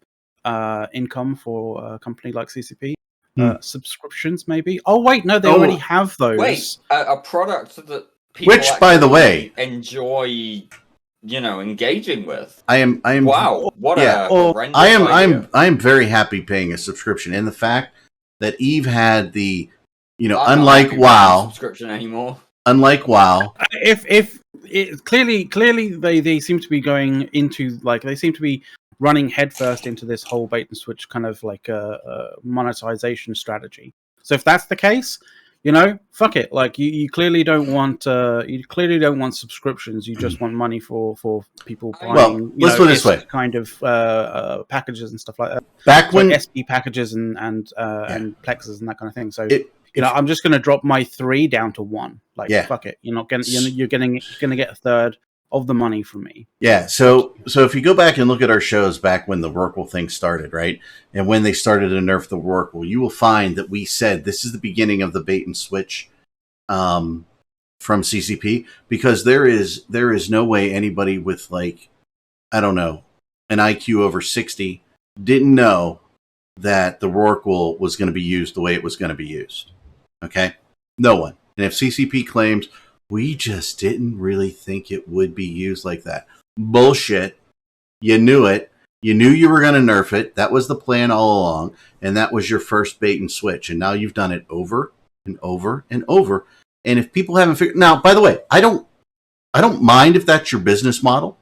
income for a company like CCP. Subscriptions, maybe. Oh wait, no, they already have those. Wait, a product that people which, by the way, enjoy, engaging with. I am. Wow, what a horrendous idea. I am very happy paying a subscription, and the fact that Eve had the, I'm unlike not WoW, subscription anymore. Unlike WoW, clearly they seem to be going into they seem to be running headfirst into this whole bait and switch kind of monetization strategy. So if that's the case, fuck it. Like you clearly don't want subscriptions. You just want money for people buying. Let's put it this way: kind of packages and stuff like that. Back when SP packages and plexes and that kind of thing. So I'm just going to drop my 3 down to 1. Fuck it. You're going to get a third of the money from me. Yeah. So if you go back and look at our shows back when the Rorqual thing started, right, and when they started to nerf the Rorqual, you will find that we said this is the beginning of the bait and switch from CCP, because there is no way anybody with an IQ over 60 didn't know that the Rorqual was going to be used the way it was going to be used. Okay? No one. And if CCP claims, we just didn't really think it would be used like that. Bullshit. You knew it. You knew you were going to nerf it. That was the plan all along. And that was your first bait and switch. And now you've done it over and over and over. And if people haven't figured... Now, by the way, I don't mind if that's your business model.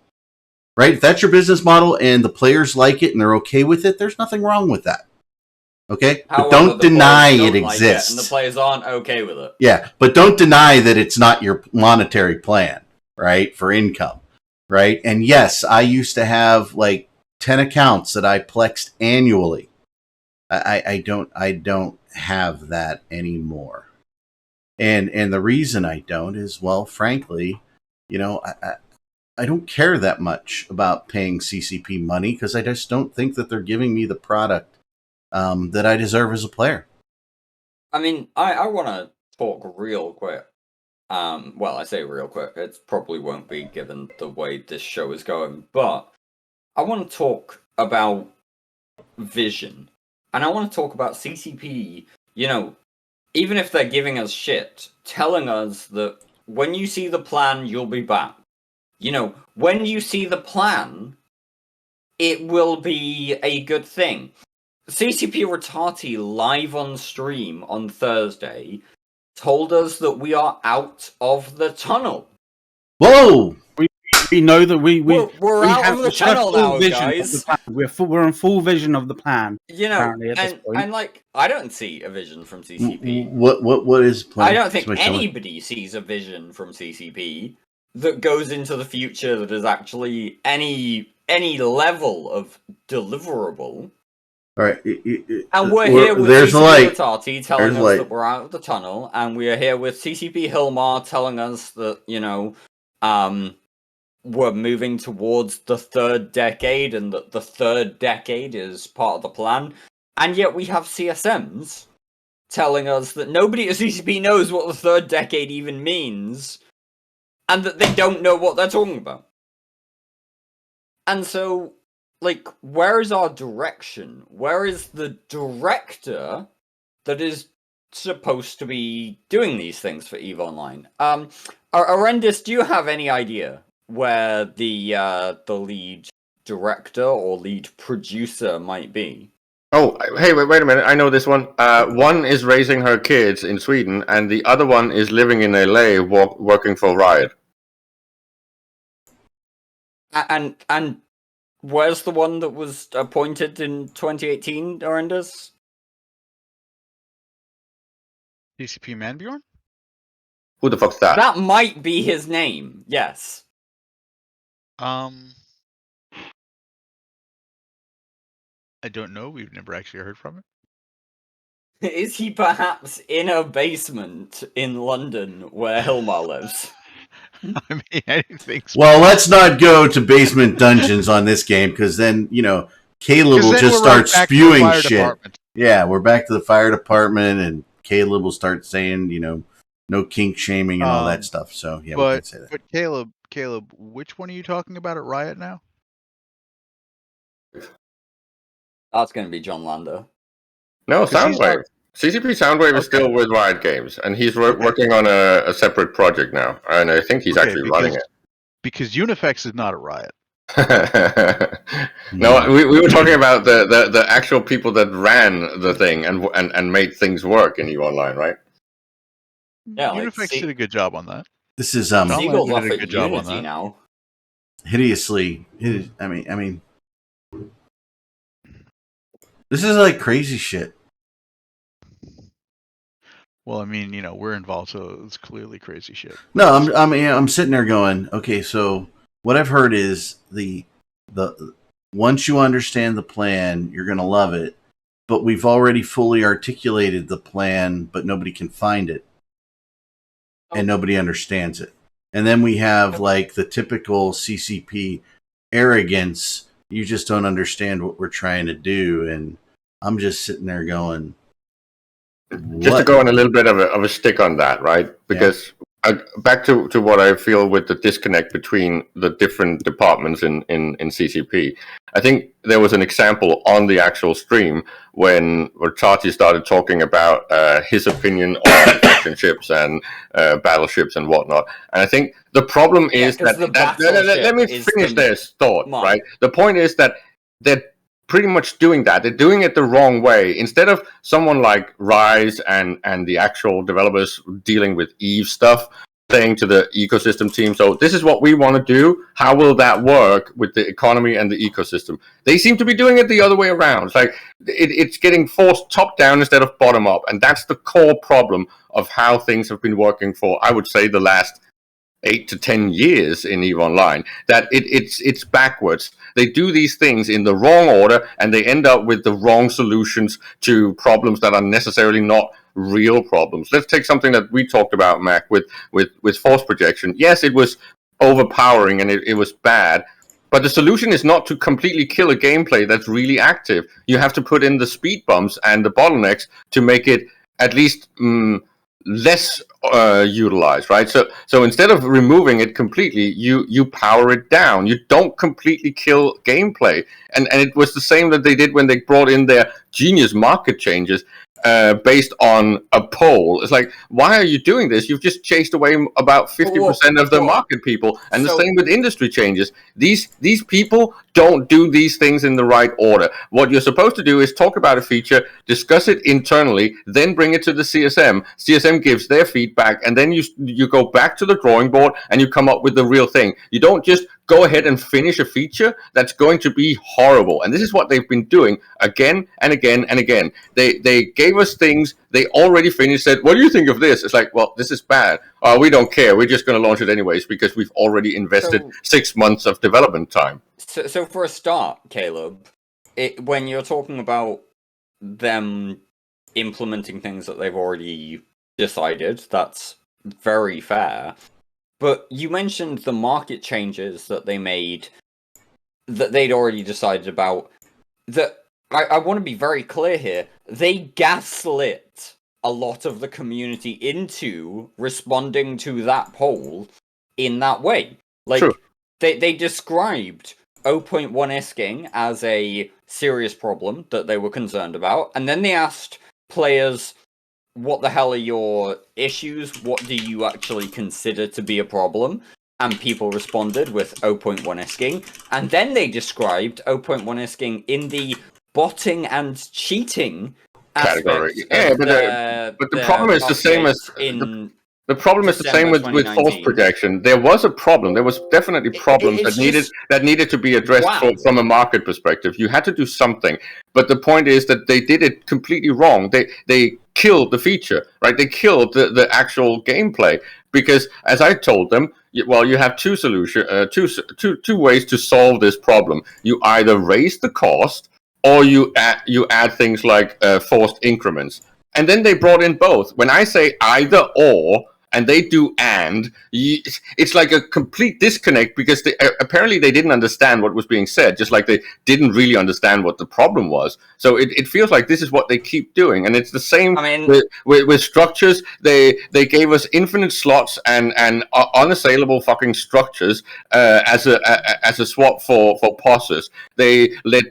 Right? If that's your business model and the players like it and they're okay with it, there's nothing wrong with that. Okay? However, but don't deny it exists. And the players aren't okay with it. Yeah, but don't deny that it's not your monetary plan, right? For income, right? And yes, I used to have 10 accounts that I plexed annually. I don't have that anymore. And the reason I don't is, well, frankly, I don't care that much about paying CCP money, because I just don't think that they're giving me the product that I deserve as a player. I mean, I want to talk real quick. Well, I say real quick. It probably won't be given the way this show is going, but I want to talk about vision. And I want to talk about CCP, even if they're giving us shit, telling us that when you see the plan, you'll be back. When you see the plan, it will be a good thing. CCP Retati live on stream on Thursday told us that we are out of the tunnel. Whoa! We know that we're out of the tunnel now, guys. We're in full vision of the plan. Apparently at this point. And I don't see a vision from CCP. What is the plan? I don't think anybody sees a vision from CCP that goes into the future that is actually any level of deliverable. All right, and we're here with CCP Retati telling us that we're out of the tunnel, and we are here with CCP Hilmar telling us that we're moving towards the 3rd decade, and that the 3rd decade is part of the plan. And yet we have CSMs telling us that nobody at CCP knows what the 3rd decade even means, and that they don't know what they're talking about. And so, where is our direction? Where is the director that is supposed to be doing these things for EVE Online? Arendis, do you have any idea where the lead director or lead producer might be? Oh, hey, wait a minute. I know this one. One is raising her kids in Sweden, and the other one is living in LA working for Riot. And where's the one that was appointed in 2018, Arendis? CCP Manbjorn? Who the fuck's that? That might be his name, yes. I don't know. We've never actually heard from him. Is he perhaps in a basement in London where Hilmar lives? I mean, I think so. Well, let's not go to basement dungeons on this game, because then, Caleb will just start spewing shit. Yeah, we're back to the fire department, and Caleb will start saying, no kink shaming and all that stuff. So yeah, we can say that. But Caleb, which one are you talking about at Riot now? That's going to be John Lander. No, Soundwave. CCP Soundwave is still with Riot Games, and he's working on a separate project now, and I think he's actually running it. Because Unifex is not a Riot. No, we were talking about the actual people that ran the thing and made things work in EVE Online, right? Yeah, Unifex did a good job on that. This is Seagull's off at Unity now. Hideously. I mean, this is like crazy shit. Well, I mean, we're involved, so it's clearly crazy shit. No, I'm sitting there going, okay, so what I've heard is the once you understand the plan, you're going to love it, but we've already fully articulated the plan, but nobody can find it. And nobody understands it. And then we have like the typical CCP arrogance. You just don't understand what we're trying to do. And I'm just sitting there going, what? Just to go on a little bit of a stick on that, right? Because back to what I feel with the disconnect between the different departments in CCP. I think there was an example on the actual stream when Tati started talking about his opinion on faction ships and battleships and whatnot. And I think the problem is that let me finish this thought, right? The point is that they're pretty much doing that. They're doing it the wrong way. Instead of someone like Rise and the actual developers dealing with EVE stuff, saying to the ecosystem team, so this is what we want to do. How will that work with the economy and the ecosystem? They seem to be doing it the other way around. It's like it's getting forced top down instead of bottom up. And that's the core problem of how things have been working for, I would say, the last 8 to 10 years in EVE Online, that it's backwards. They do these things in the wrong order, and they end up with the wrong solutions to problems that are necessarily not real problems. Let's take something that we talked about, Mac, with force projection. Yes, it was overpowering and it was bad, but the solution is not to completely kill a gameplay that's really active. You have to put in the speed bumps and the bottlenecks to make it at least less utilized, right? So instead of removing it completely, you power it down. You don't completely kill gameplay. And it was the same that they did when they brought in their genius market changes based on a poll. It's like, why are you doing this? You've just chased away about 50% of the market people. And the same with industry changes. These people don't do these things in the right order. What you're supposed to do is talk about a feature, discuss it internally, then bring it to the CSM. CSM gives their feedback, and then you go back to the drawing board and you come up with the real thing. You don't just go ahead and finish a feature that's going to be horrible. And this is what they've been doing again and again and again. They gave us things, they already finished, said, what do you think of this? It's like, well, this is bad. We don't care. We're just going to launch it anyways because we've already invested 6 months of development time. So for a start, Caleb, when you're talking about them implementing things that they've already decided, that's very fair. But you mentioned the market changes that they made, that they'd already decided about. That I want to be very clear here. They gaslit a lot of the community into responding to that poll in that way. Like, True. They described 0.1 isking as a serious problem that they were concerned about, and then they asked players, what the hell are your issues? What do you actually consider to be a problem? And people responded with 0.1 isking. And then they described 0.1 isking in the botting and cheating category. Yeah, but the problem is the same as the problem is the same with force projection. There was a problem. There was definitely problems that needed to be addressed from a market perspective. You had to do something. But the point is that they did it completely wrong. They killed the feature, right? They killed the actual gameplay because, as I told them, you have two ways to solve this problem. You either raise the cost or you add things like forced increments. And then they brought in both. When I say either or, and they do it's like a complete disconnect because apparently they didn't understand what was being said, just like they didn't really understand what the problem was. So it feels like this is what they keep doing, and it's the same with structures. They gave us infinite slots and unassailable fucking structures as a swap for posses. They let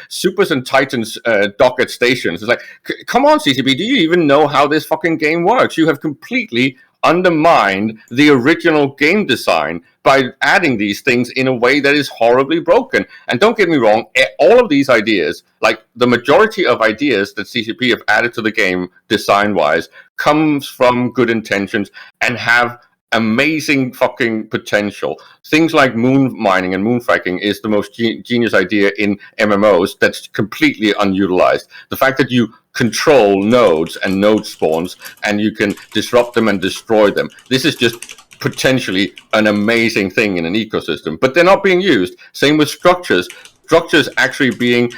supers and titans dock at stations. It's like, come on, CCP, do you even know how this fucking game works? You have completely undermined the original game design by adding these things in a way that is horribly broken. And don't get me wrong, all of these ideas, like the majority of ideas that CCP have added to the game design-wise, comes from good intentions and have amazing fucking potential. Things like moon mining and moon fracking is the most genius idea in MMOs that's completely unutilized. The fact that you control nodes and node spawns and you can disrupt them and destroy them. This is just potentially an amazing thing in an ecosystem, but they're not being used. Same with structures. Structures actually being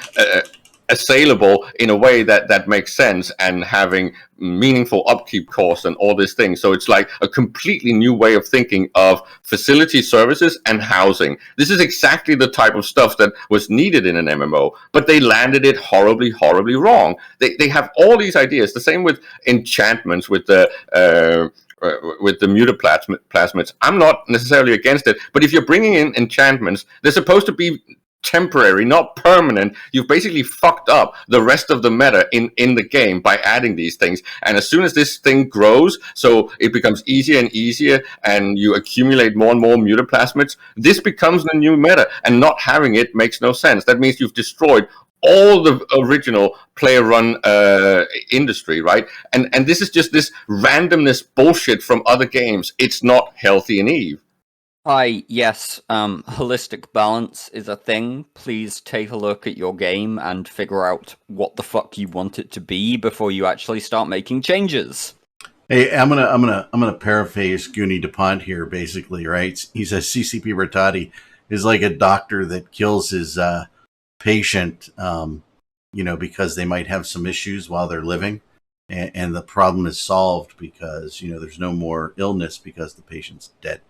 assailable in a way that makes sense and having meaningful upkeep costs and all these things. So it's like a completely new way of thinking of facility services and housing. This is exactly the type of stuff that was needed in an MMO, but they landed it horribly wrong. They have all these ideas. The same with enchantments, with the mutaplasmids. I'm not necessarily against it, but if you're bringing in enchantments, they're supposed to be temporary, not permanent. You've basically fucked up the rest of the meta in the game by adding these things. And as soon as this thing grows, so it becomes easier and easier, and you accumulate more and more mutaplasmids, this becomes the new meta, and not having it makes no sense. That means you've destroyed all the original player-run industry, right? And this is just this randomness bullshit from other games. It's not healthy in EVE. Hi, yes, holistic balance is a thing. Please take a look at your game and figure out what the fuck you want it to be before you actually start making changes. Hey, I'm gonna paraphrase Goonie DuPont here, basically, right? He says CCP Rattati is like a doctor that kills his patient, because they might have some issues while they're living, and the problem is solved because there's no more illness because the patient's dead.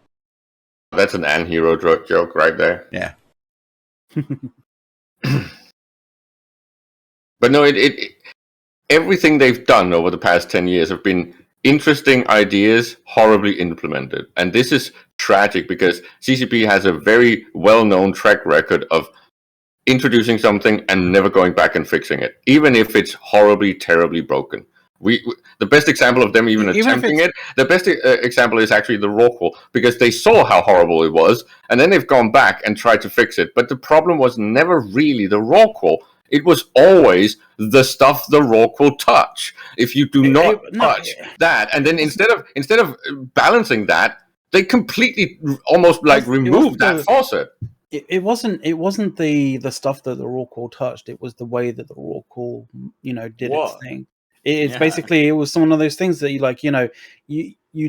That's an anti-hero joke right there. Yeah. But no, everything they've done over the past 10 years have been interesting ideas, horribly implemented. And this is tragic because CCP has a very well-known track record of introducing something and never going back and fixing it, even if it's horribly, terribly broken. The best example of them even attempting it, the best example is actually the Rorqual, because they saw how horrible it was, and then they've gone back and tried to fix it. But the problem was never really the Rorqual. It was always the stuff the Rorqual touch. If you do not touch that, and then instead of balancing that, they completely almost like removed that faucet. It wasn't the stuff that the Rorqual touched. It was the way that the Rorqual, did its thing. It's basically, it was one of those things that you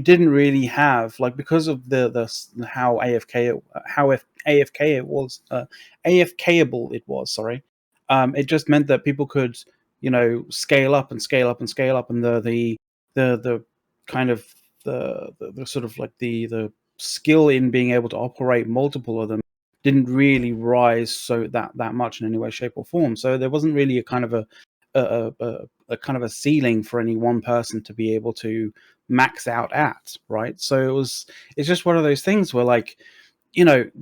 didn't really have, like, because of the how AFKable it was. Sorry, it just meant that people could scale up and scale up and scale up, and the kind of the sort of like the skill in being able to operate multiple of them didn't really rise so that much in any way, shape, or form. So there wasn't really a kind of a kind of a ceiling for any one person to be able to max out at, right? So it's just one of those things where, like, you're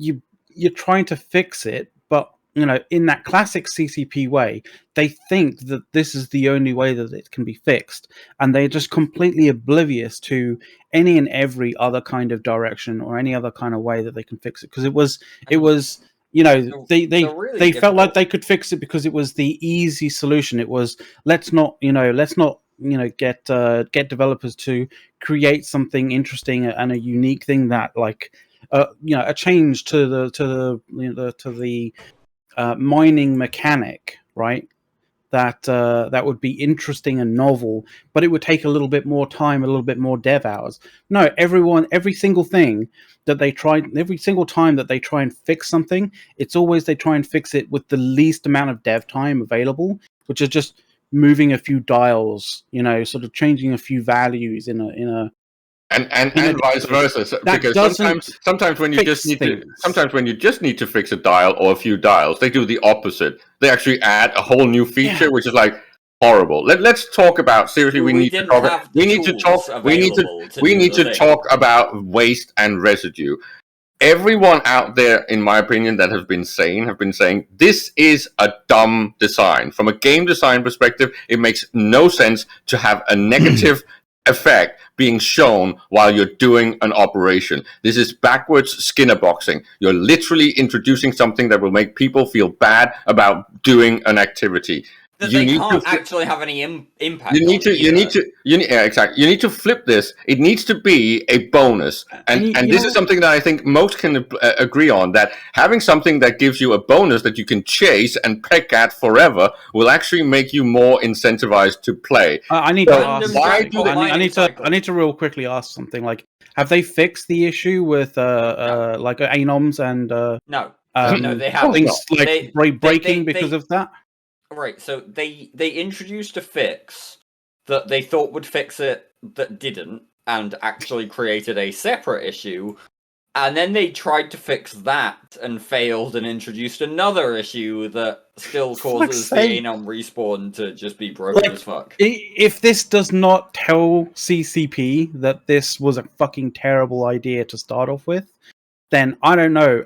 trying to fix it, but in that classic CCP way, they think that this is the only way that it can be fixed, and they're just completely oblivious to any and every other kind of direction or any other kind of way that they can fix it, because it was they felt like they could fix it because it was the easy solution. It was, let's not get developers to create something interesting and a unique thing that, like, a change to the mining mechanic, right? That would be interesting and novel, but it would take a little bit more time, a little bit more dev hours. No, every single thing that they try, every single time that they try and fix something, it's always they try and fix it with the least amount of dev time available, which is just moving a few dials, sort of changing a few values in a and vice versa. Because sometimes when you just need to fix a dial or a few dials, they do the opposite. They actually add a whole new feature, which is like horrible. Let's talk about seriously. We need to talk about waste and residue. Everyone out there, in my opinion, that have been saying this is a dumb design. From a game design perspective, it makes no sense to have a negative effect being shown while you're doing an operation. This is backwards Skinner boxing. You're literally introducing something that will make people feel bad about doing an activity. They can't actually have any impact. You need to flip this. It needs to be a bonus, and this is something that I think most can agree on. That having something that gives you a bonus that you can chase and peck at forever will actually make you more incentivized to play. I need to real quickly ask something. Like, have they fixed the issue with like anoms and no, they haven't. Things like breaking because of that? Right, so they introduced a fix that they thought would fix it that didn't, and actually created a separate issue, and then they tried to fix that and failed and introduced another issue that still causes the anom respawn to just be broken as fuck. If this does not tell CCP that this was a fucking terrible idea to start off with, then I don't know.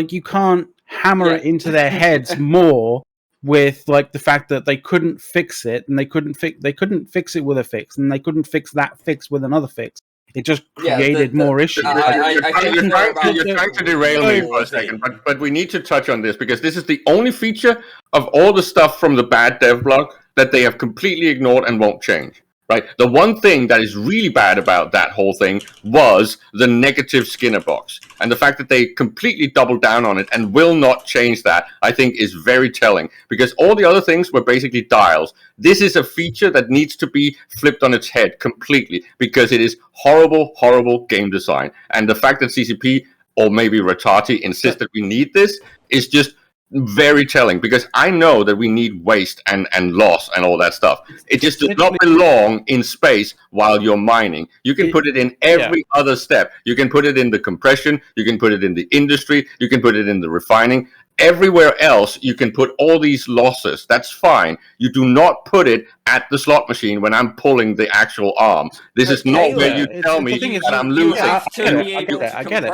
You can't hammer it into their heads more with like the fact that they couldn't fix it, and they couldn't fix it with a fix, and they couldn't fix that fix with another fix. It just created more issues. You're trying to derail me for a second, but we need to touch on this because this is the only feature of all the stuff from the bad dev blog that they have completely ignored and won't change. Right. The one thing that is really bad about that whole thing was the negative Skinner box. And the fact that they completely doubled down on it and will not change that, I think, is very telling. Because all the other things were basically dials. This is a feature that needs to be flipped on its head completely. Because it is horrible, horrible game design. And the fact that CCP, or maybe Ratati, insist that we need this is just very telling, because I know that we need waste and loss and all that stuff. It just does not belong in space while you're mining. You can put it in every other step. You can put it in the compression, you can put it in the industry, you can put it in the refining. Everywhere else, you can put all these losses. That's fine. You do not put it at the slot machine when I'm pulling the actual arm. This is not where you tell me that I'm losing. I get it.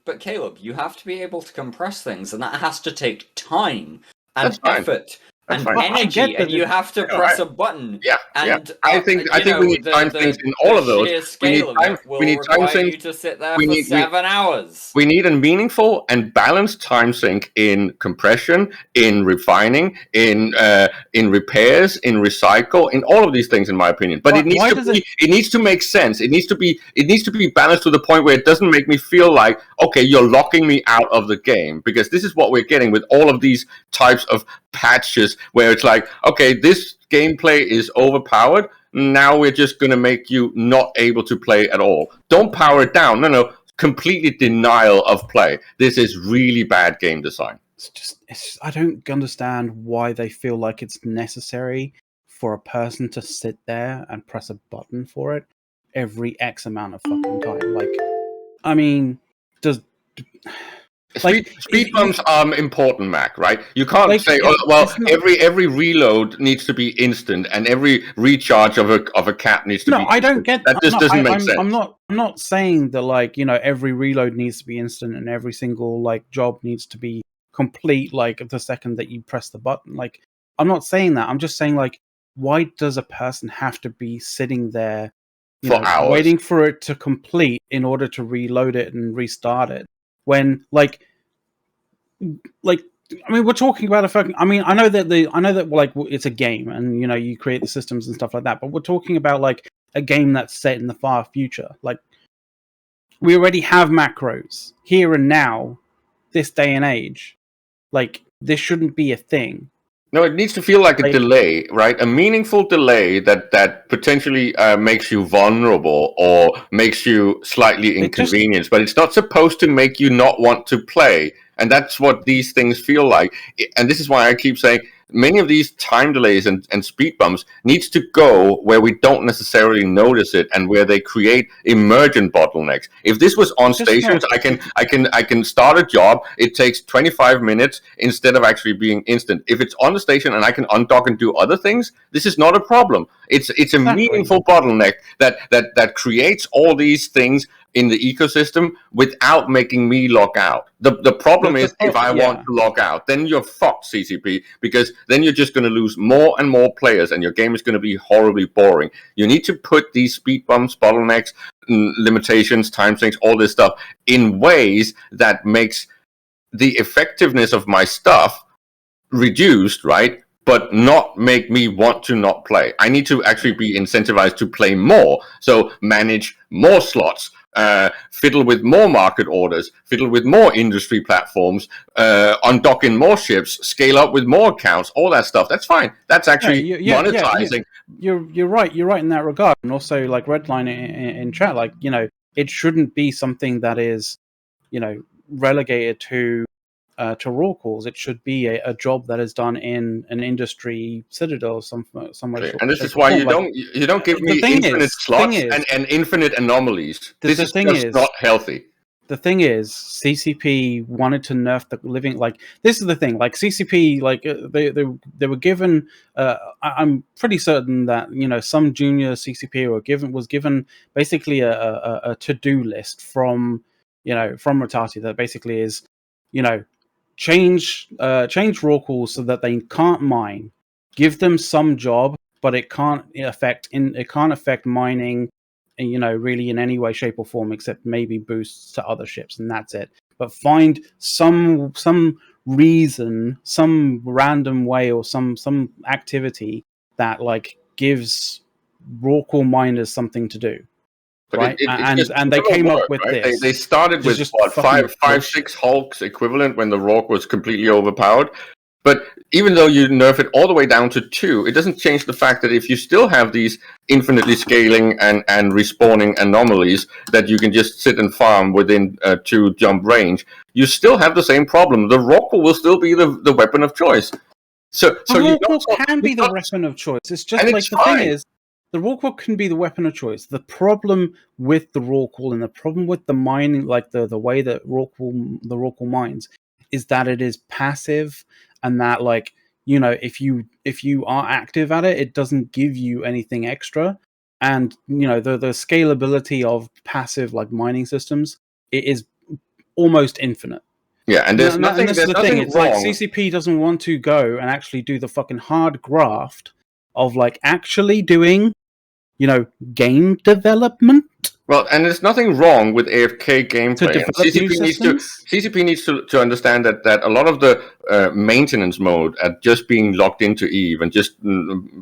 But Caleb, you have to be able to compress things, and that has to take time and effort and energy, and you have to press a button. And I think we need time things in all of those. We need time sinks. You to sit there for 7 hours. We need a meaningful and balanced time sink in compression, in refining, in repairs, in recycle, in all of these things, in my opinion. But it needs to make sense. It needs to be balanced to the point where it doesn't make me feel like, okay, you're locking me out of the game, because this is what we're getting with all of these types of patches where it's like, okay, this gameplay is overpowered. Now we're just going to make you not able to play at all. Don't power it down. No. Completely denial of play. This is really bad game design. I don't understand why they feel like it's necessary for a person to sit there and press a button for it every X amount of fucking time. Like, I mean, Speed bumps are important, Mac, right? You can't say, every reload needs to be instant, and every recharge of a cap needs to be instant. I don't get that. Just doesn't make sense. I'm not saying that every reload needs to be instant and every single job needs to be complete the second that you press the button. I'm not saying that. I'm just saying why does a person have to be sitting there for hours waiting for it to complete in order to reload it and restart it? When I mean, we're talking about a fucking. I mean, I know that it's a game, and you create the systems and stuff like that. But we're talking about a game that's set in the far future. We already have macros here and now, this day and age. This shouldn't be a thing. No, it needs to feel like a delay, right? A meaningful delay that potentially makes you vulnerable or makes you slightly inconvenienced, but it's not supposed to make you not want to play. And that's what these things feel like. And this is why I keep saying, many of these time delays and speed bumps needs to go where we don't necessarily notice it and where they create emergent bottlenecks. If this was on stations, I can start a job. It takes 25 minutes instead of actually being instant. If it's on the station and I can undock and do other things, this is not a problem. It's a meaningful bottleneck that creates all these things in the ecosystem without making me log out. The problem is if I want to log out, then you're fucked, CCP, because then you're just going to lose more and more players and your game is going to be horribly boring. You need to put these speed bumps, bottlenecks, limitations, time sinks, all this stuff in ways that makes the effectiveness of my stuff reduced, right? But not make me want to not play. I need to actually be incentivized to play more. So manage more slots, fiddle with more market orders, fiddle with more industry platforms, undock in more ships, scale up with more accounts, all that stuff. That's fine. That's actually monetizing. You're right. You're right in that regard. And also, like Redline in chat, like, you know, it shouldn't be something that is, you know, relegated to raw calls. It should be a job that is done in an industry citadel somewhere. And this is why you don't give me infinite slots and infinite anomalies. This is just not healthy. The thing is, CCP wanted to nerf the living. Like, this is the thing. Like, CCP, like they were given. I'm pretty certain that, you know, some junior CCP was given basically a to-do list from Ratati that basically is, you know, change raw calls so that they can't mine. Give them some job, but it can't affect mining, you know, really in any way, shape, or form, except maybe boosts to other ships, and that's it. But find some reason, some random way, or some activity that like gives raw call miners something to do. But right, and they came up with right? this. They started with what, five, 6 hulks equivalent when the Rock was completely overpowered. But even though you nerf it all the way down to 2, it doesn't change the fact that if you still have these infinitely scaling and respawning anomalies that you can just sit and farm within 2 jump range, you still have the same problem. The Rock will still be the weapon of choice. So the Rock can be the weapon of choice. It's just like the thing is, the raw call can be the weapon of choice. The problem with the raw call and the problem with the mining, like the way that the raw call mines, is that it is passive, and that, like, you know, if you are active at it, it doesn't give you anything extra. And, you know, the scalability of passive like mining systems, it is almost infinite. Yeah, and there's nothing. And this is the thing. It's like CCP doesn't want to go and actually do the fucking hard graft of like actually doing, you know, game development. Well, and there's nothing wrong with AFK gameplay. CCP needs to understand that a lot of the maintenance mode at just being locked into Eve and just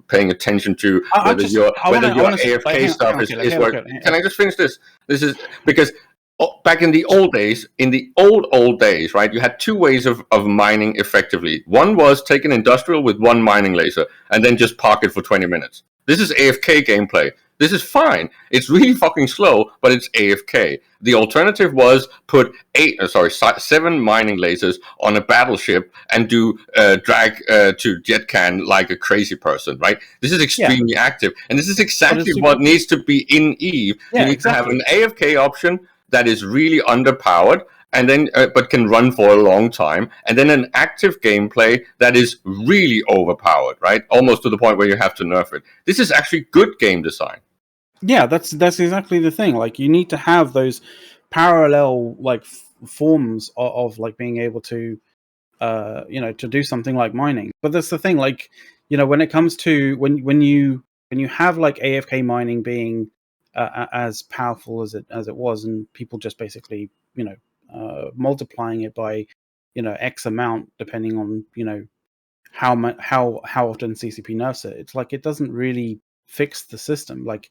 paying attention to whether your AFK stuff is working. Can I just finish this? This is because back in the old days, old days, right, you had 2 ways of mining effectively. One was take an industrial with 1 mining laser and then just park it for 20 minutes. This is AFK gameplay. This is fine. It's really fucking slow, but it's AFK. The alternative was put 7 mining lasers on a battleship and do drag to jet can like a crazy person, right? This is extremely active. And this is exactly what needs to be in Eve. You need to have an AFK option that is really underpowered, and then but can run for a long time, and then an active gameplay that is really overpowered, right? Almost to the point where you have to nerf it. This is actually good game design. Yeah, that's exactly the thing. Like, you need to have those parallel like forms of like being able to you know, to do something like mining. But that's the thing, like, you know, when it comes to when you have like AFK mining being as powerful as it was, and people just basically, you know, multiplying it by, you know, X amount depending on, you know, how often CCP nerfs it. It's like it doesn't really fix the system. Like,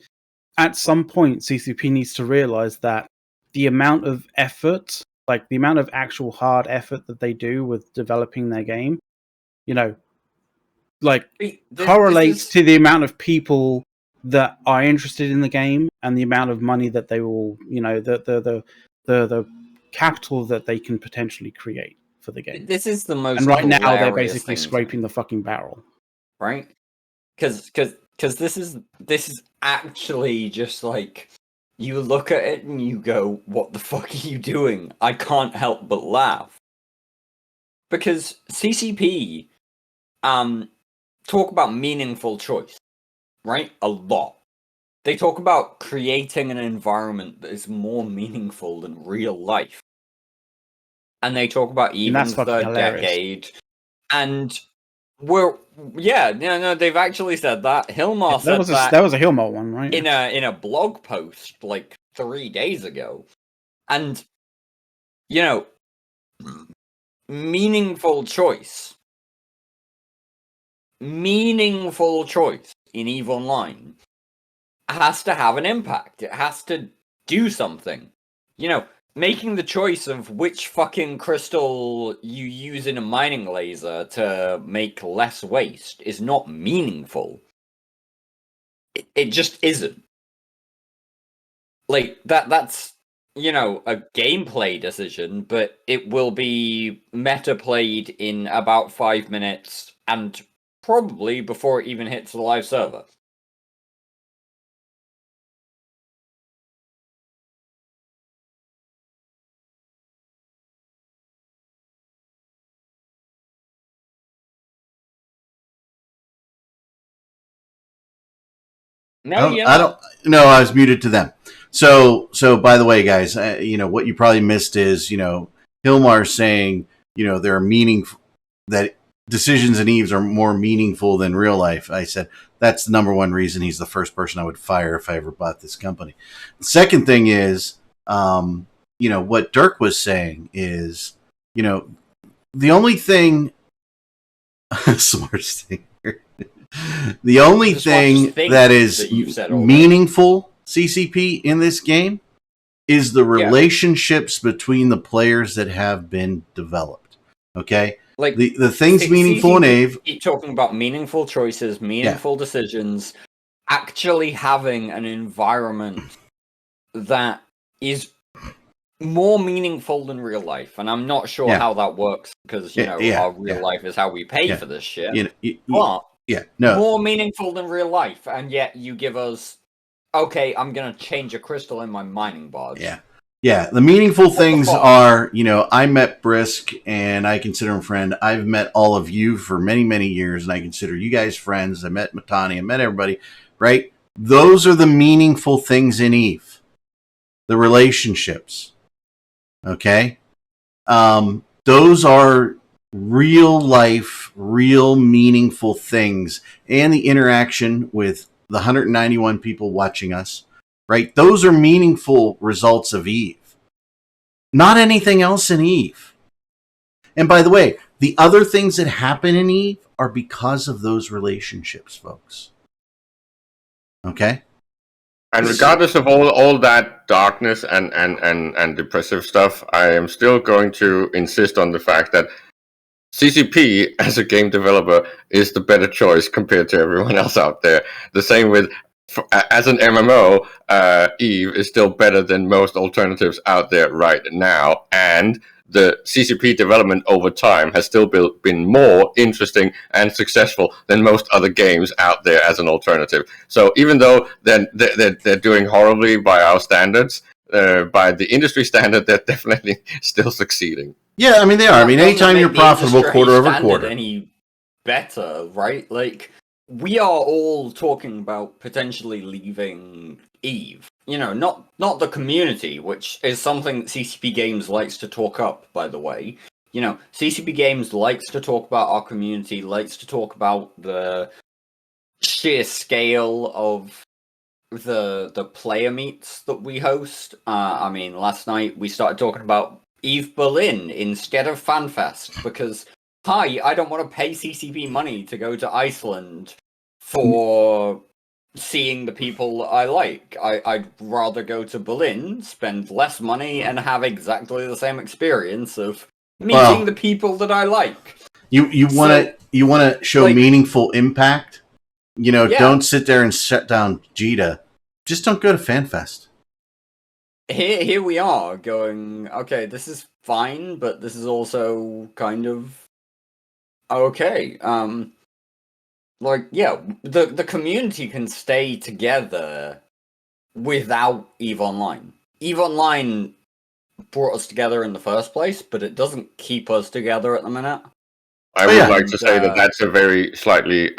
at some point, CCP needs to realize that the amount of effort, like the amount of actual hard effort that they do with developing their game, you know, like correlates to the amount of people that are interested in the game and the amount of money that they will, you know, the capital that they can potentially create for the game. This is the most. And right now they're hilarious basically thing to scraping me, the fucking barrel. right? Because this is actually just like, you look at it and you go, "What the fuck are you doing?" I can't help but laugh. Because CCP talk about meaningful choice, right? A lot. They talk about creating an environment that is more meaningful than real life. And they talk about even the third decade. And they've actually said that. Hilmar said that. That was a Hilmar one, right? In a blog post like 3 days ago. And meaningful choice in EVE Online has to have an impact. It has to do something. Making the choice of which fucking crystal you use in a mining laser to make less waste is not meaningful. It just isn't. Like, that's a gameplay decision, but it will be meta played in about 5 minutes, and probably before it even hits the live server. No, I don't. No, I was muted to them. So by the way, guys, what you probably missed is Hilmar saying there are meaningful that decisions in Eves are more meaningful than real life. I said that's the number one reason he's the first person I would fire if I ever bought this company. The second thing is, what Dirk was saying is, the only thing, smartest thing. The only thing that is meaningful CCP in this game is the relationships between the players that have been developed. Okay, like the things meaningful in EVE. Keep talking about meaningful choices, meaningful decisions, actually having an environment that is more meaningful than real life. And I'm not sure how that works because our real life is how we pay for this shit. More meaningful than real life, and yet you give us, okay, I'm gonna change a crystal in my mining barge. Yeah. The meaningful things are, I met Brisk and I consider him a friend. I've met all of you for many, many years, and I consider you guys friends. I met Matani, I met everybody, right? Those are the meaningful things in EVE. The relationships. Okay? Those are real life, real meaningful things, and the interaction with the 191 people watching us, right? Those are meaningful results of EVE. Not anything else in EVE. And by the way, the other things that happen in EVE are because of those relationships, folks. Okay? And regardless of all that darkness and depressive stuff, I am still going to insist on the fact that CCP, as a game developer, is the better choice compared to everyone else out there. The same with, as an MMO, EVE is still better than most alternatives out there right now. And the CCP development over time has still been more interesting and successful than most other games out there as an alternative. So even though they're doing horribly by our standards, by the industry standard, they're definitely still succeeding. Yeah, I mean they are. I mean, anytime you're profitable quarter over quarter, any better, right? Like, we are all talking about potentially leaving EVE. Not the community, which is something that CCP Games likes to talk up, by the way. CCP Games likes to talk about our community, likes to talk about the sheer scale of the player meets that we host. I mean, last night we started talking about EVE Berlin instead of FanFest because, I don't want to pay CCP money to go to Iceland for seeing the people I like. I'd rather go to Berlin, spend less money, and have exactly the same experience of meeting the people that I like. You want to show meaningful impact. Don't sit there and shut down Jita. Just don't go to FanFest. here we are going, okay, this is fine, but this is also kind of okay. Like, yeah, the community can stay together without EVE Online. EVE Online brought us together in the first place, but it doesn't keep us together at the minute. I would like to say that that's a very slightly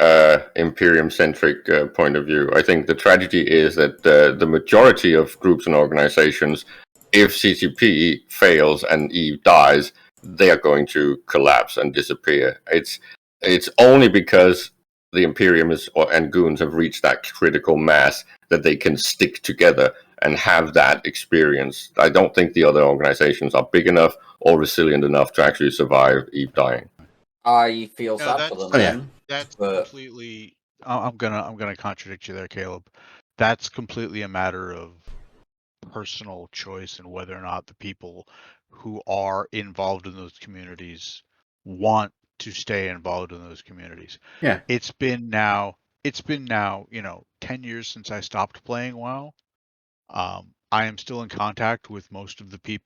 Imperium-centric point of view. I think the tragedy is that the majority of groups and organizations, if CCP fails and EVE dies, they are going to collapse and disappear. It's only because the Imperium and goons have reached that critical mass that they can stick together and have that experience. I don't think the other organizations are big enough or resilient enough to actually survive EVE dying. I feel sad for them. Then that's completely. I'm gonna contradict you there, Caleb. That's completely a matter of personal choice and whether or not the people who are involved in those communities want to stay involved in those communities. Yeah. It's been now, 10 years since I stopped playing WoW. I am still in contact with most of the people